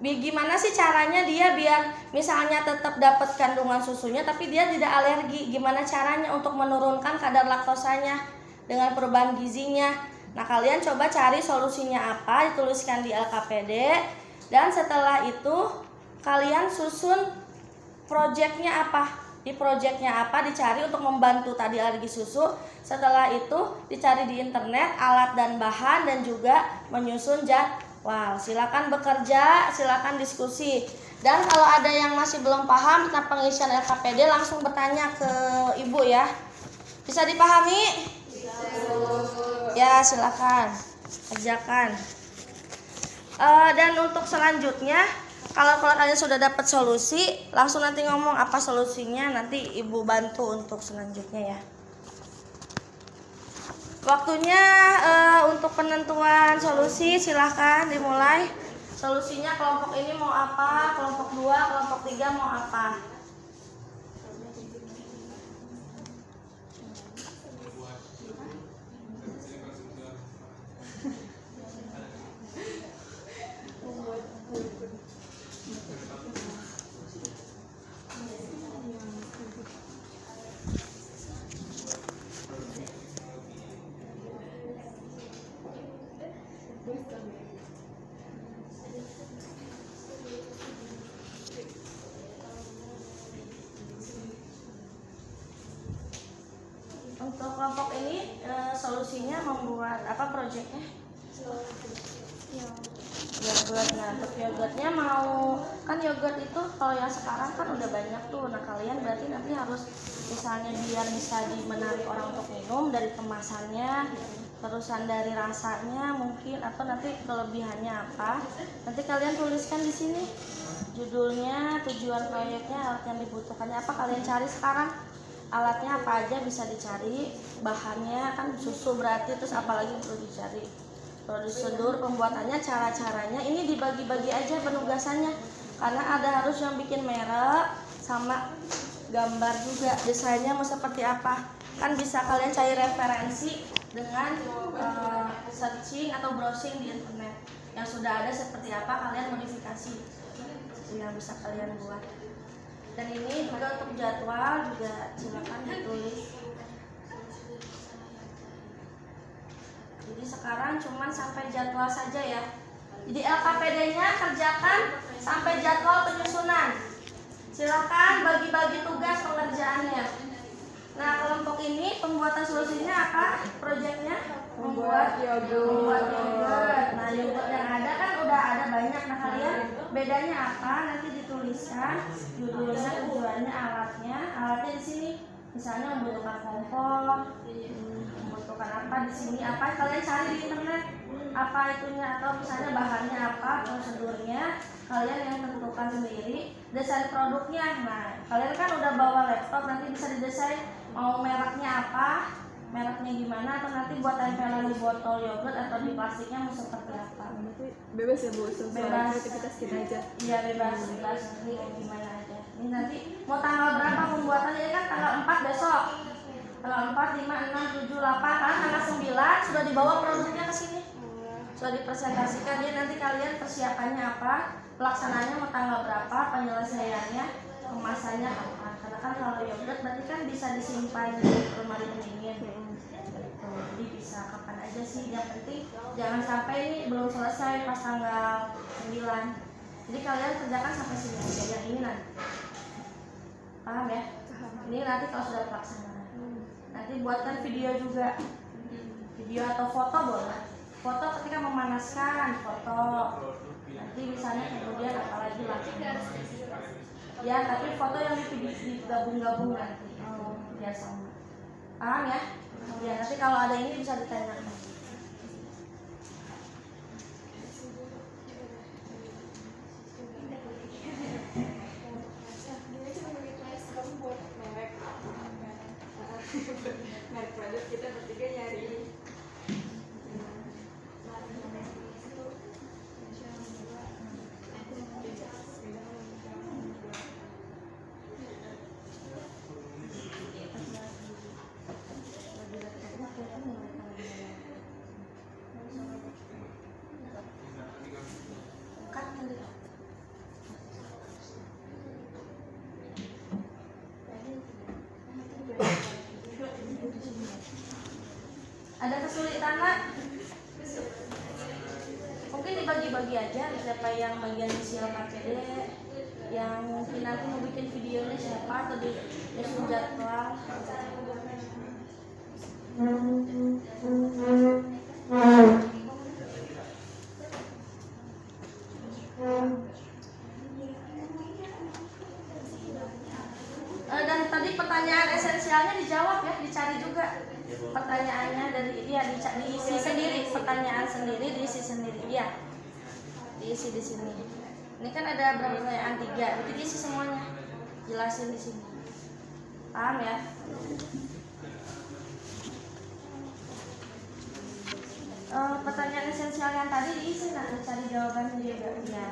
Gimana sih caranya dia biar misalnya tetap dapat kandungan susunya tapi dia tidak alergi? Gimana caranya untuk menurunkan kadar laktosanya dengan perubahan gizinya? Nah, kalian coba cari solusinya apa, dituliskan di LKPD. Dan setelah itu kalian susun proyeknya apa. Di proyeknya apa dicari untuk membantu tadi alergi susu. Setelah itu dicari di internet alat dan bahan dan juga menyusun jadwal. Silakan bekerja, silakan diskusi. Dan kalau ada yang masih belum paham tentang pengisian LKPD langsung bertanya ke ibu ya. Bisa dipahami? Ya, silakan kerjakan. Dan untuk selanjutnya, kalau kalian sudah dapat solusi, langsung nanti ngomong apa solusinya, nanti ibu bantu untuk selanjutnya ya. Waktunya untuk penentuan solusi silahkan dimulai. Solusinya kelompok ini mau apa, kelompok 2, kelompok 3 mau apa. Untuk kelompok ini solusinya membuat apa proyeknya? Yogurt. Nah, untuk yogurtnya mau kan yogurt itu kalau yang sekarang kan udah banyak tuh. Nah, kalian berarti nanti harus misalnya biar bisa menarik orang untuk minum dari kemasannya, terusan dari rasanya mungkin atau nanti kelebihannya apa. Nanti kalian tuliskan di sini judulnya, tujuan proyeknya, alat yang dibutuhkannya apa. Kalian cari sekarang alatnya apa aja bisa dicari, bahannya kan susu berarti, terus apalagi perlu dicari, prosedur pembuatannya, cara-caranya. Ini dibagi-bagi aja penugasannya karena ada harus yang bikin merek sama gambar juga, desainnya mau seperti apa. Kan bisa kalian cari referensi dengan searching atau browsing di internet yang sudah ada seperti apa, kalian modifikasi yang bisa kalian buat. Dan ini juga untuk jadwal juga silakan ditulis. Jadi sekarang cuman sampai jadwal saja ya. Jadi LKPD-nya kerjakan sampai jadwal penyusunan. Silakan bagi-bagi tugas pengerjaannya. Nah, kelompok ini pembuatan solusinya apa? Proyeknya membuat yogurt. Nah, yogurt yang ada kan udah ada banyak. Nah, kalian bedanya apa? Nanti dituliskan judulnya, tujuannya, alatnya. Alatnya di sini. Misalnya membutuhkan kompor, membutuhkan apa di sini apa, kalian cari di internet apa itunya, atau misalnya bahannya apa, prosedurnya kalian yang tentukan sendiri. Desain produknya, nah kalian kan udah bawa laptop, nanti bisa didesain mau mereknya apa, mereknya gimana, atau nanti buat tempelan di botol yogurt atau di plastiknya mau seperti apa. Bebas ya Bu, sesuai Bebas. kreativitas kita aja. Iya, bebas ini gimana aja. Ini nanti mau tanggal berapa pembuatannya? Ini kan tanggal 4 besok. Tanggal 4, 5, 6, 7, 8, karena tanggal 9 sudah dibawa produknya ke sini. Sudah dipresentasikan. Dia nanti kalian persiapannya apa, pelaksananya mau tanggal berapa, penyelesaiannya, kemasannya apa. Karena misalkan kalau yogurt berarti kan bisa disimpan di lemari pendingin gitu. Jadi bisa kapan aja sih, yang penting jangan sampai ini belum selesai pas tanggal 9. Jadi kalian kerjakan sampai sini aja, yang ini nanti paham ya? Ini nanti kalau sudah pelaksanaan nanti buatkan video juga, video atau foto boleh, foto ketika memanaskan, foto nanti misalnya, kemudian apalagi lagi ya, tapi foto yang digabung-gabung nanti biar sama, paham ya? Ya nanti kalau ada ini bisa ditanyakan. Merek produk kita bertiga nyari Ada kesulitan nggak? Mungkin dibagi-bagi aja, siapa yang bagian visual KPD, yang mungkin nanti mau bikin videonya siapa, atau di jadwal. Dan tadi pertanyaan esensialnya dijawab ya, dicari juga pertanyaannya dari dia, diisi sendiri, pertanyaan sendiri diisi sendiri ya, diisi di sini. Ini kan ada berapa pertanyaan? 3, jadi diisi semuanya, jelasin di sini, paham ya? Pertanyaan esensial yang tadi diisi, nanti cari jawabannya juga ya.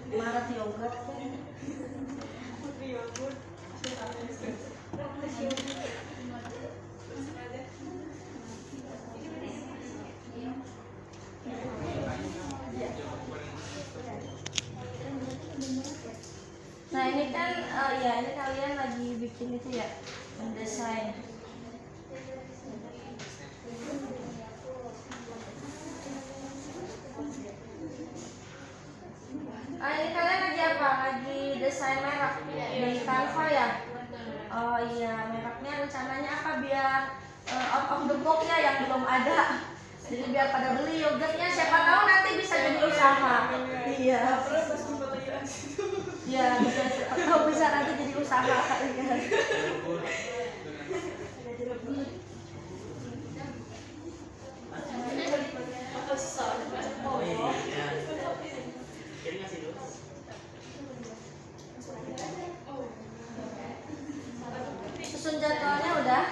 Maret yogurt kan? Nah ini kan, ya ini kalian lagi bikin itu ya, mendesain. Ini kalian lagi apa? Lagi desain merek dari Canva ya? Oh iya, mereknya rencananya apa biar out of the box ya, yang belum ada. Jadi biar pada beli yogurtnya, siapa tahu nanti bisa jadi usaha. Iya. Ya bisa, siapa tahu bisa nanti jadi usaha kalian. Susun jadwalnya udah?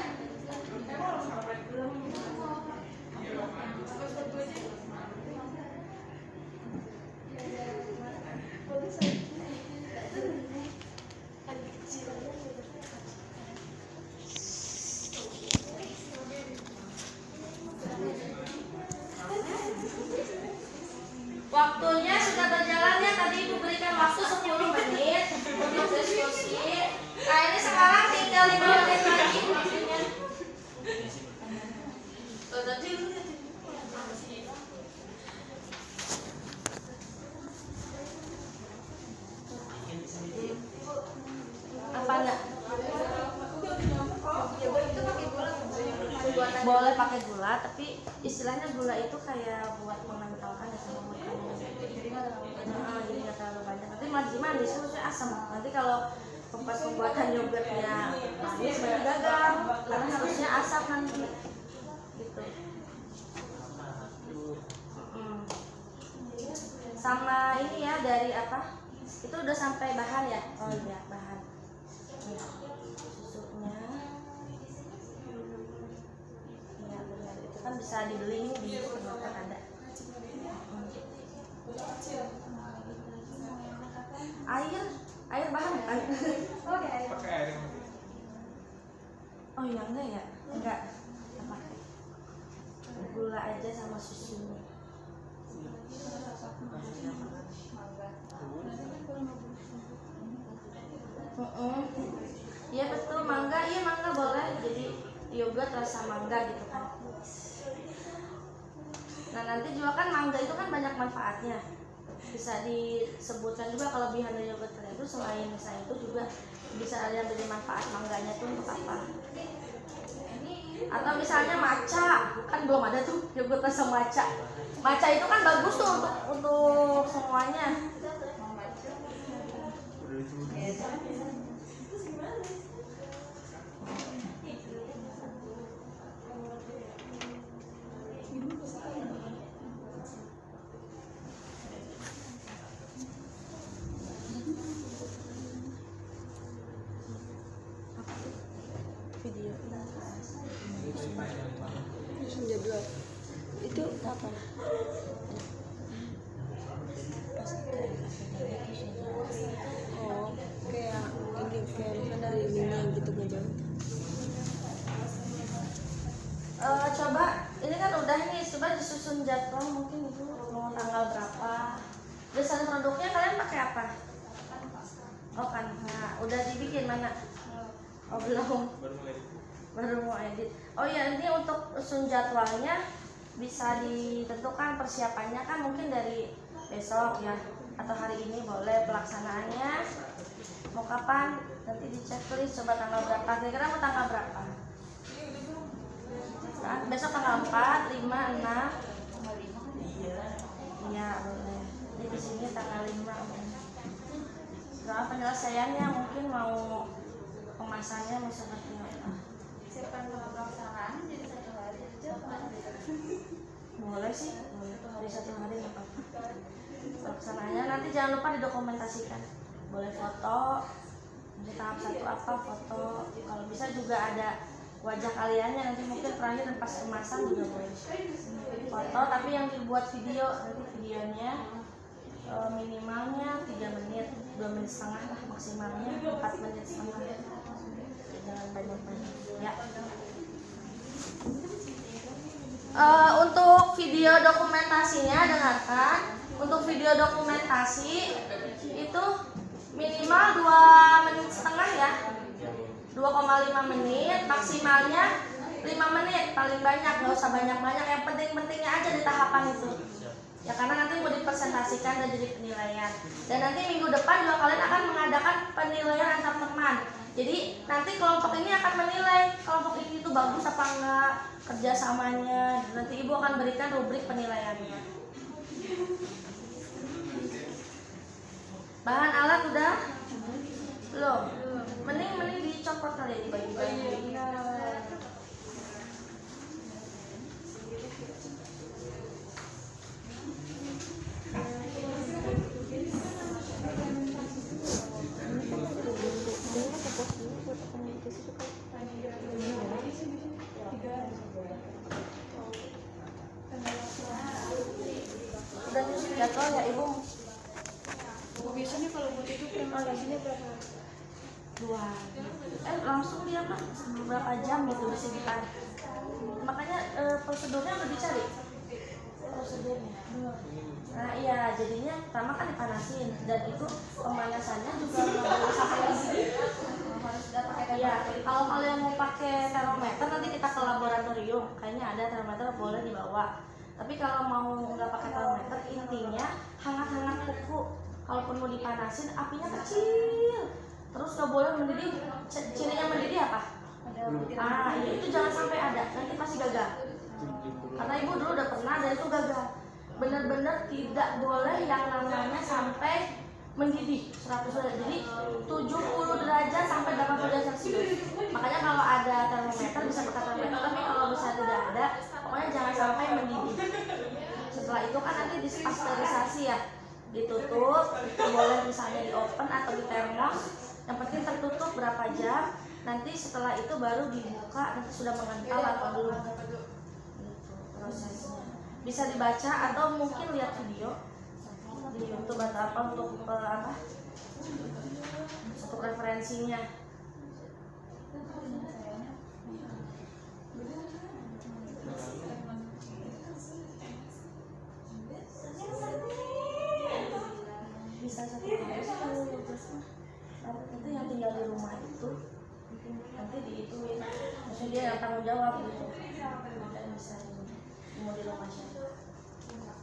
Waktunya sudah berjalan ya, tadi Ibu berikan waktu 10 menit untuk diskusi. Nah ini sekarang tinggal 5 menit lagi waktunya. Apa enggak? Boleh pakai gula, tapi istilahnya gula itu kayak buat mengentalkan ya sama makanan. Nah, jadi nggak terlalu banyak. Tapi manis itu asam. Nanti kalau pas pembuatan yogurtnya manis berarti gagal, karena harusnya asam nanti. Gitu. Sama ini ya, dari apa? Itu udah sampai bahan ya? Oh iya, bahan. Susunya. Ya benar, itu kan bisa dibeli di supermarket ada. Air bahan bukan? Oke. Pakai air yang mati. Oh iya enggak ya? Enggak. Kita pakai gula aja sama susunya. Iya betul, mangga, iya mangga boleh, jadi yogurt rasa mangga gitu kan. Nah nanti juga kan mangga itu kan banyak manfaatnya, bisa disebutkan juga kelebihan dari yogurt itu. Selain misalnya itu juga bisa ada yang dari manfaat mangganya tuh untuk apa. Atau misalnya matcha, kan belum ada tuh yogurt rasa matcha. Matcha itu kan bagus tuh untuk semuanya. Video jadwal itu apa? Oh, kayak ini kayak dari ini gitu ngebantu. Coba ini kan udah nih, coba disusun jadwal mungkin itu mau tanggal berapa. Desain produknya kalian pakai apa? Oh kan, nah, udah dibikin mana? Oh belum. Baru mau edit. Oh ya, ini untuk susun jadwalnya bisa ditentukan persiapannya kan mungkin dari besok ya, atau hari ini boleh. Pelaksanaannya mau kapan nanti di checklist, coba tanggal berapa, kira-kira mau tanggal berapa. Nah, besok tanggal 4, 5, 6. Iya boleh. Jadi di sini tanggal 5. Soal penyelesaiannya mungkin mau kemasannya mau seperti apa. Siapkan pelaksanaan jadi 1 hari aja. Boleh sih, boleh. Hari 1 hari nggak apa-apa. Pelaksanaannya nanti jangan lupa didokumentasikan. Boleh foto, di tahap 1 apa foto. Kalau bisa juga ada wajah kaliannya, nanti mungkin terakhir pas kemasan juga boleh foto, tapi yang dibuat video. Nanti videonya minimalnya 3 menit, 2 menit setengah lah, maksimalnya 4 menit setengah. Jangan banyak-banyak ya. Untuk video dokumentasinya dengarkan. Untuk video dokumentasi itu minimal 2 menit setengah ya, 2,5 menit, maksimalnya 5 menit paling banyak, nggak usah banyak-banyak. Yang penting-pentingnya aja di tahapan itu ya, karena nanti mau dipresentasikan dan jadi penilaian. Dan nanti minggu depan juga kalian akan mengadakan penilaian antar teman. Jadi nanti kelompok ini akan menilai kelompok ini itu bagus apa enggak kerjasamanya. Nanti ibu akan berikan rubrik penilaiannya. Bahan alat udah? Belum? Mending dicopot kali ya, dibagi-bagi. Udah nyusun jadwal ya ibu? Biasanya kalau buat itu presentasinya berapa? 2. Langsung dia mah berapa jam gitu di sekitar. Makanya prosedurnya udah dicari prosedurnya. Nah iya, jadinya pertama kan dipanasin, dan itu pemanasannya juga nggak boleh sampai mendidih. Harus sudah pakai. Iya, kalau kalian mau pakai termometer nanti kita ke laboratorium, kayaknya ada termometer boleh dibawa. Tapi kalau mau nggak pakai termometer, intinya hangat-hangat kuku. Kalaupun mau dipanasin, apinya kecil, terus nggak boleh mendidih. Cirinya mendidih apa? Iya, itu jangan sampai ada, nanti pasti gagal. Karena ibu dulu udah pernah dan itu gagal. Benar-benar tidak boleh yang namanya sampai mendidih 100 derajat. Jadi 70 derajat sampai 80 derajat Celcius. Makanya kalau ada termometer bisa pakai termometer, tapi kalau bisa tidak ada, pokoknya jangan sampai mendidih. Setelah itu kan nanti dipasteurisasi ya, ditutup, boleh misalnya di oven atau di termos. Yang penting tertutup berapa jam. Nanti setelah itu baru dibuka, nanti sudah mengental atau belum. prosesnya. Bisa dibaca atau mungkin lihat video di YouTube atau apa untuk untuk referensinya. Bisa satu hari itu yang tinggal di rumah itu nanti diituin, maksudnya dia yang tanggung jawab gitu, dan bisa mau di rumah siapa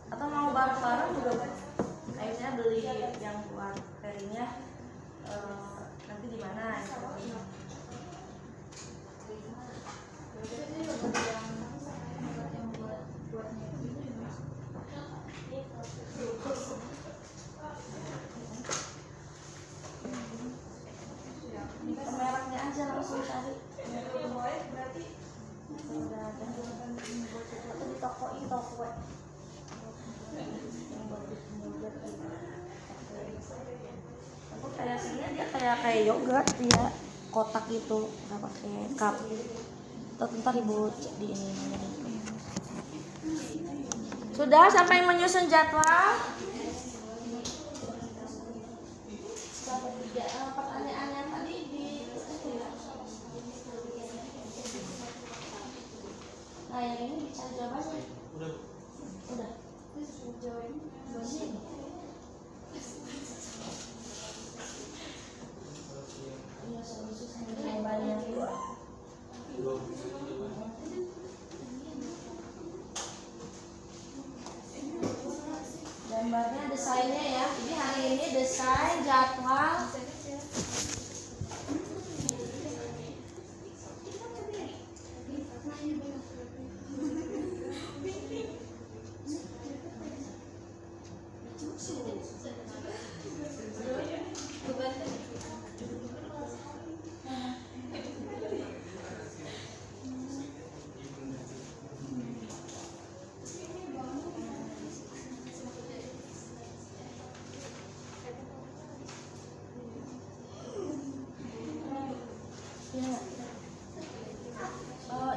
atau mau bareng-bareng juga akhirnya beli yang buat ferinya nanti di mana gitu. Mereknya aja langsung cari. Udah ada. Atau di toko ini toko. Aku kayak sini dia kayak yogurt dia kotak itu nggak pakai cup. Ntar ibu di ini. Sudah sampai menyusun jadwal. Pertanyaannya tadi di nah yang ini bisa jawabannya. Udah. Iya, solusi jawabannya. Gambarnya, desainnya ya. Jadi hari ini desain jadwal.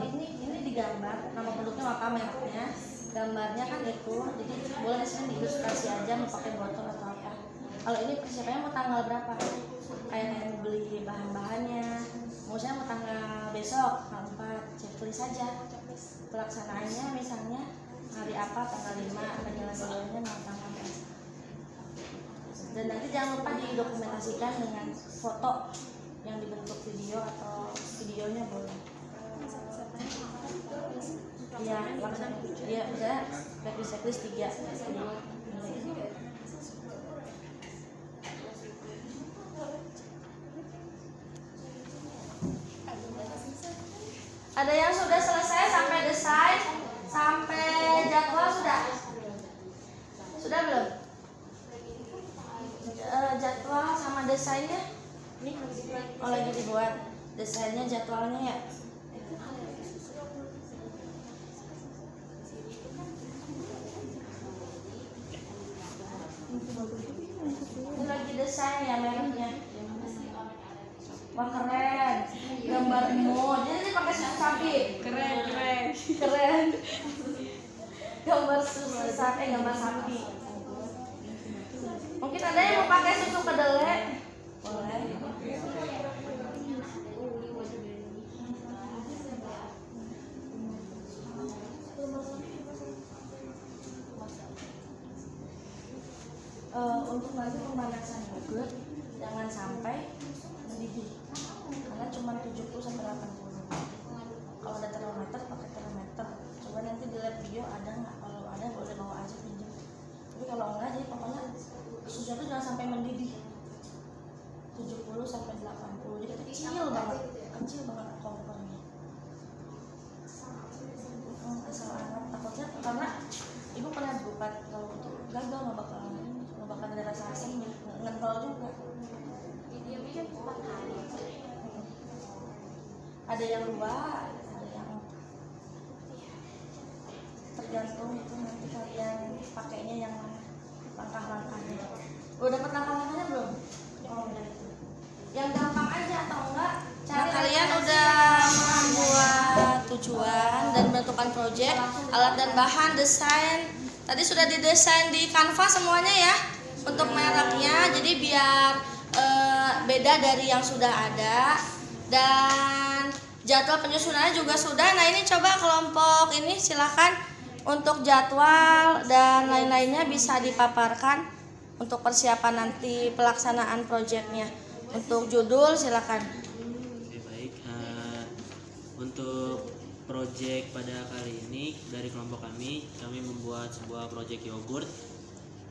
Ini digambar nama produknya maka mereknya, gambarnya kan itu, jadi boleh sih diilustrasi aja mau pakai botol atau apa. Kalau ini persiapannya mau tanggal berapa? Kayak mau beli bahan-bahannya, mau saya mau tanggal besok, tanggal 4, checklist saja. Pelaksanaannya misalnya hari apa, tanggal 5, penyelesaiannya tanggal berapa. Dan nanti jangan lupa didokumentasikan dengan foto yang dibentuk video atau videonya boleh. Iya, langsung. Iya, udah. Checklist 3. Ada yang sudah selesai sampai desain, sampai jadwal sudah? Sudah belum? Jadwal sama desainnya? Ini kalau lagi dibuat desainnya, jadwalnya ya. Ini lagi desain ya mereknya. Wah keren, gambar emo. Jadi pakai susu sapi. Keren. Gambar susu sapi, gambar sapi. Mungkin ada yang mau pakai susu kedelai. Boleh. Untuk nanti pemanasan yogurt jangan sampai mendidih karena cuma 70 sampai 80. Kalau ada termometer pakai termometer. Coba nanti di lab video ada nggak? Kalau ada boleh bawa aja pinjam. Tapi kalau enggak, jadi pokoknya susunya tuh jangan sampai mendidih. 70 sampai 80. Jadi kecil banget kompornya. Asal anak takutnya karena ibu pernah berobat kalau itu gagal nggak bakal ada rasa asam, ngental juga. Ada yang 2, ada yang tergantung itu nanti kalian pakainya yang mana, langkah-langkahnya. Udah dapat langkah-langkahnya belum? Oh udah itu. Yang gampang aja atau enggak? Nah kalian udah membuat tujuan dan bentuk menyimpulkan proyek, alat dan bahan, desain. Tadi sudah didesain di Canva semuanya ya untuk mereknya, jadi biar beda dari yang sudah ada. Dan jadwal penyusunannya juga sudah. Nah ini coba kelompok ini silakan untuk jadwal dan lain-lainnya bisa dipaparkan untuk persiapan nanti pelaksanaan proyeknya. Untuk judul silakan. Oke, baik. Untuk proyek pada kali ini dari kelompok kami membuat sebuah proyek yogurt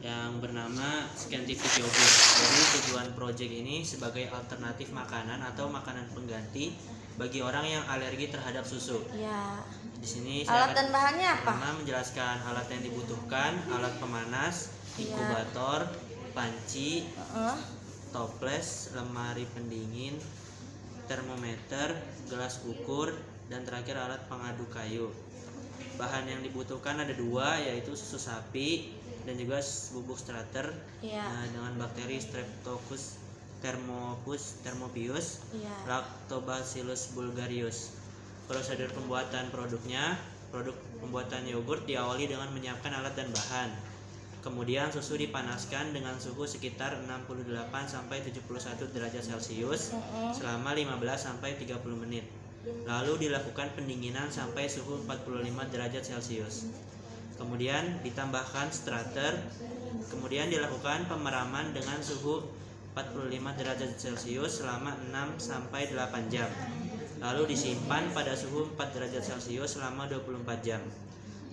yang bernama Scientific Yogurt. Jadi tujuan proyek ini sebagai alternatif makanan atau makanan pengganti bagi orang yang alergi terhadap susu. Ya. Di sini Alat dan bahannya apa? pertama menjelaskan alat yang dibutuhkan, alat pemanas, inkubator, panci, toples, lemari pendingin, termometer, gelas ukur, dan terakhir alat pengaduk kayu. Bahan yang dibutuhkan ada 2, yaitu susu sapi dan juga bubuk starter dengan bakteri Streptococcus thermopius, Lactobacillus bulgarius. Prosedur pembuatan produknya, produk pembuatan yogurt diawali dengan menyiapkan alat dan bahan. Kemudian susu dipanaskan dengan suhu sekitar 68 sampai 71 derajat Celcius selama 15 sampai 30 menit. Lalu dilakukan pendinginan sampai suhu 45 derajat Celcius. Kemudian ditambahkan starter. Kemudian dilakukan pemeraman dengan suhu 45 derajat Celcius selama 6 sampai 8 jam. Lalu disimpan pada suhu 4 derajat Celcius selama 24 jam.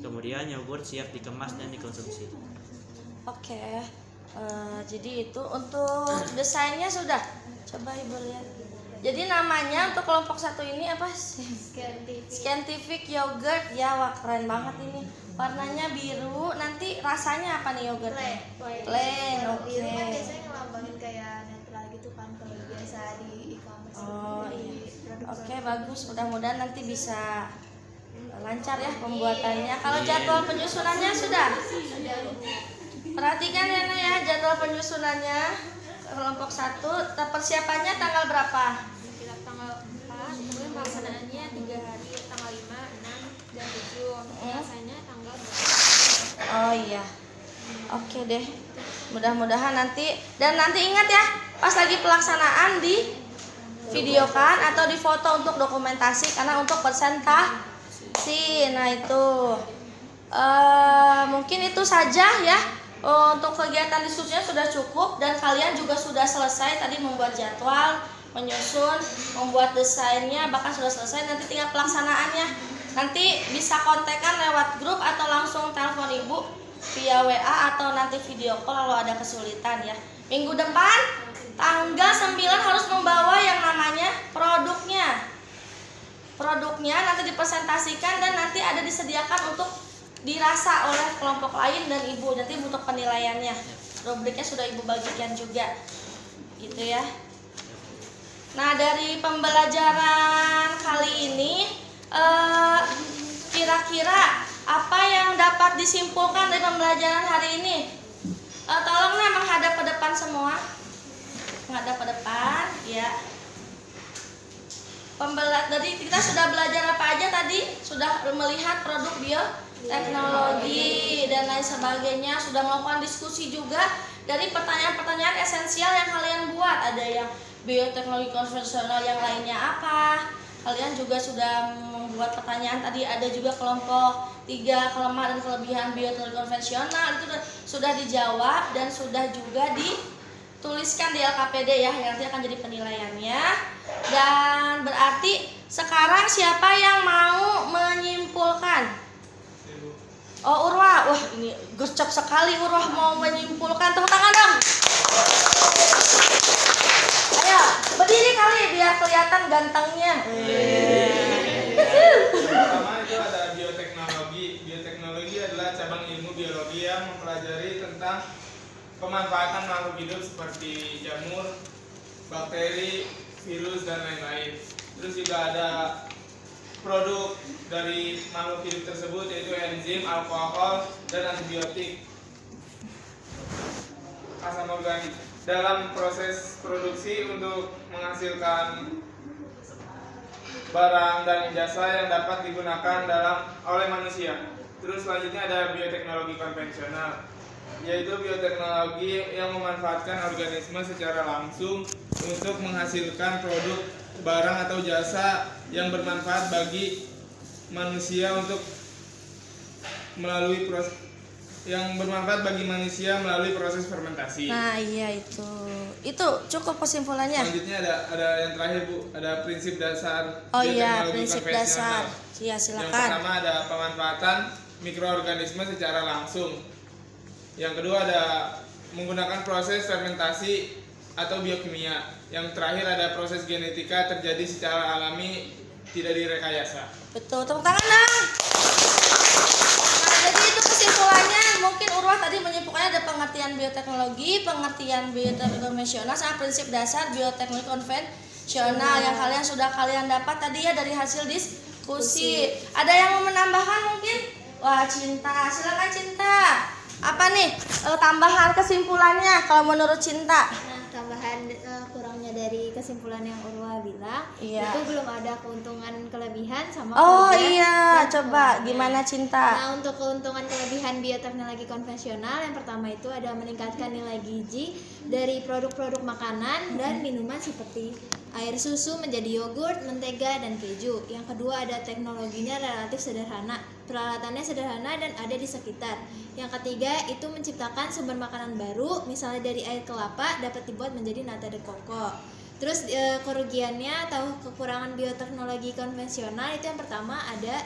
Kemudian yogurt siap dikemas dan dikonsumsi. Oke, jadi itu untuk desainnya sudah. Coba Ibu lihat. Jadi namanya untuk kelompok 1 ini apa sih? Scientific Yogurt ya, wah keren banget ini. Warnanya biru, nanti rasanya apa nih yogurt? Plain, oke. Biru kan biasanya ngelambangin kayak netral gitu kan kalau biasa di e-commerce. Oh iya. Oke, bagus. Mudah-mudahan nanti bisa lancar ya pembuatannya. Kalau jadwal penyusunannya sudah? Perhatikan ya Nak ya, jadwal penyusunannya kelompok 1. Persiapannya tanggal berapa? Sekitar tanggal 4, kemudian pelaksanaannya 3 hari, tanggal 5, 6, dan 7. Biasanya tanggal berapa? Oh iya. Oke deh. Mudah-mudahan nanti, dan nanti ingat ya, pas lagi pelaksanaan di videokan atau di foto untuk dokumentasi karena untuk presentasi. Nah itu mungkin itu saja ya. Untuk kegiatan diskusinya sudah cukup dan kalian juga sudah selesai tadi membuat jadwal, menyusun, membuat desainnya, bahkan sudah selesai. Nanti tinggal pelaksanaannya. Nanti bisa kontekan lewat grup atau langsung telepon Ibu via WA atau nanti video call kalau ada kesulitan ya. Minggu depan tanggal 9 harus membawa yang namanya produknya. Produknya nanti dipresentasikan dan nanti ada disediakan untuk dirasa oleh kelompok lain dan Ibu nanti untuk penilaiannya. Rubriknya sudah Ibu bagikan juga. Gitu ya. Nah, dari pembelajaran kali ini kira-kira apa yang dapat disimpulkan dari pembelajaran hari ini? Tolonglah menghadap ke depan semua. Menghadap ke depan, ya. Jadi kita sudah belajar apa aja tadi? Sudah melihat produk bioteknologi dan lain sebagainya. Sudah melakukan diskusi juga dari pertanyaan-pertanyaan esensial yang kalian buat. Ada yang bioteknologi konvensional, yang lainnya apa? Kalian juga sudah membuat pertanyaan tadi. Ada juga kelompok 3 kelemahan dan kelebihan bioteknologi konvensional. Itu sudah dijawab dan sudah juga dituliskan di LKPD ya, yang nanti akan jadi penilaiannya. Dan berarti sekarang siapa yang mau menyimpulkan? Oh, Urwa. Wah, ini gercep sekali Urwa mau menyimpulkan. Tepuk tangan dong. Ayo, berdiri kali biar kelihatan gantengnya. Pertama itu ada bioteknologi. Bioteknologi adalah cabang ilmu biologi yang mempelajari tentang pemanfaatan makhluk hidup seperti jamur, bakteri, virus, dan lain-lain. Terus juga ada produk dari makhluk hidup tersebut yaitu enzim, alkohol, dan antibiotik, asam organik. Dalam proses produksi untuk menghasilkan barang dan jasa yang dapat digunakan oleh manusia. Terus selanjutnya ada bioteknologi konvensional, yaitu bioteknologi yang memanfaatkan organisme secara langsung untuk menghasilkan produk, barang atau jasa yang bermanfaat bagi manusia melalui proses fermentasi. Nah, iya itu cukup kesimpulannya. Selanjutnya ada yang terakhir Bu, ada prinsip dasar Oh iya, bioteknologi prinsip konvensional. dasar. Iya, Yang silakan. pertama ada pemanfaatan mikroorganisme secara langsung. Yang kedua ada menggunakan proses fermentasi atau biokimia. Yang terakhir ada proses genetika terjadi secara alami, tidak direkayasa. Betul, tepuk tangan dong. Nah, jadi itu kesimpulannya. Mungkin Urwah tadi menyimpulkannya ada pengertian bioteknologi, pengertian bioteknologi konvensional, sama prinsip dasar bioteknologi konvensional yang kalian dapat tadi ya dari hasil diskusi. Ada yang mau menambahkan mungkin? Wah, Cinta, silakan Cinta. Apa nih tambahan kesimpulannya kalau menurut Cinta? Nah, tambahan kurangnya dari kesimpulan yang Urwa bilang, Iya. itu belum ada keuntungan kelebihan sama Oh kerugian iya, dan coba kekurangannya. gimana Cinta? Nah, untuk keuntungan kelebihan bioteknologi konvensional, yang pertama itu ada meningkatkan nilai gizi dari produk-produk makanan dan minuman seperti air susu menjadi yogurt, mentega, dan keju. Yang kedua ada teknologinya relatif sederhana, peralatannya sederhana dan ada di sekitar. Yang ketiga itu menciptakan sumber makanan baru, misalnya dari air kelapa dapat dibuat menjadi nata de coco. Terus kerugiannya atau kekurangan bioteknologi konvensional itu yang pertama ada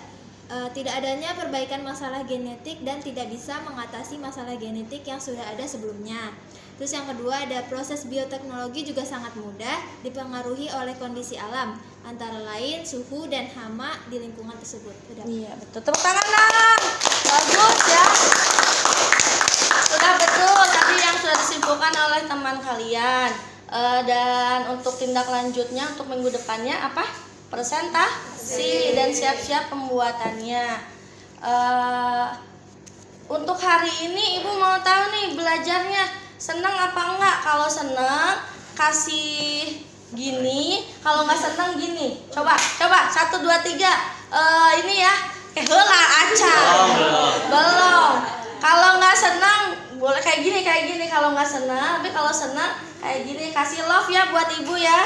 tidak adanya perbaikan masalah genetik dan tidak bisa mengatasi masalah genetik yang sudah ada sebelumnya. Terus yang kedua ada proses bioteknologi juga sangat mudah dipengaruhi oleh kondisi alam, antara lain suhu dan hama di lingkungan tersebut. Udah. Iya betul, tepuk tangan dong. Bagus ya. Sudah betul tadi yang sudah disimpulkan oleh teman kalian. Dan untuk tindak lanjutnya untuk minggu depannya apa? Presentasi dan siap-siap pembuatannya. Untuk hari ini Ibu mau tahu nih belajarnya seneng apa enggak? Kalau seneng kasih gini, kalau nggak seneng gini. Coba 1, 2, 3. Ini ya. Heula aca. Belum. Kalau nggak seneng boleh kayak gini. Kalau nggak seneng, tapi kalau seneng kayak gini. Kasih love ya buat Ibu ya.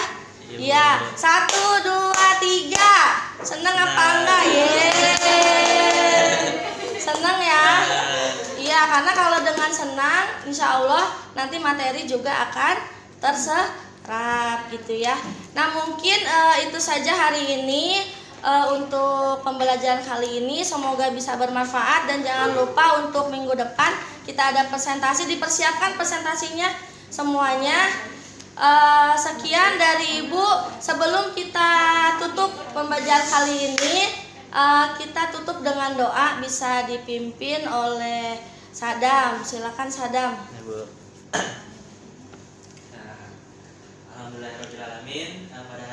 Iya. 1, 2, 3. Seneng apa enggak? Seneng ya. Iya, karena kalau dengan senang, insya Allah nanti materi juga akan terserap gitu ya. Nah mungkin itu saja hari ini untuk pembelajaran kali ini. Semoga bisa bermanfaat dan jangan lupa untuk minggu depan kita ada presentasi. Dipersiapkan presentasinya semuanya. Sekian dari Ibu. Sebelum kita tutup pembelajaran kali ini, kita tutup dengan doa bisa dipimpin oleh Sadam. Silakan Sadam. Ya, Bu. Nah, alhamdulillahirabbil alamin. Pada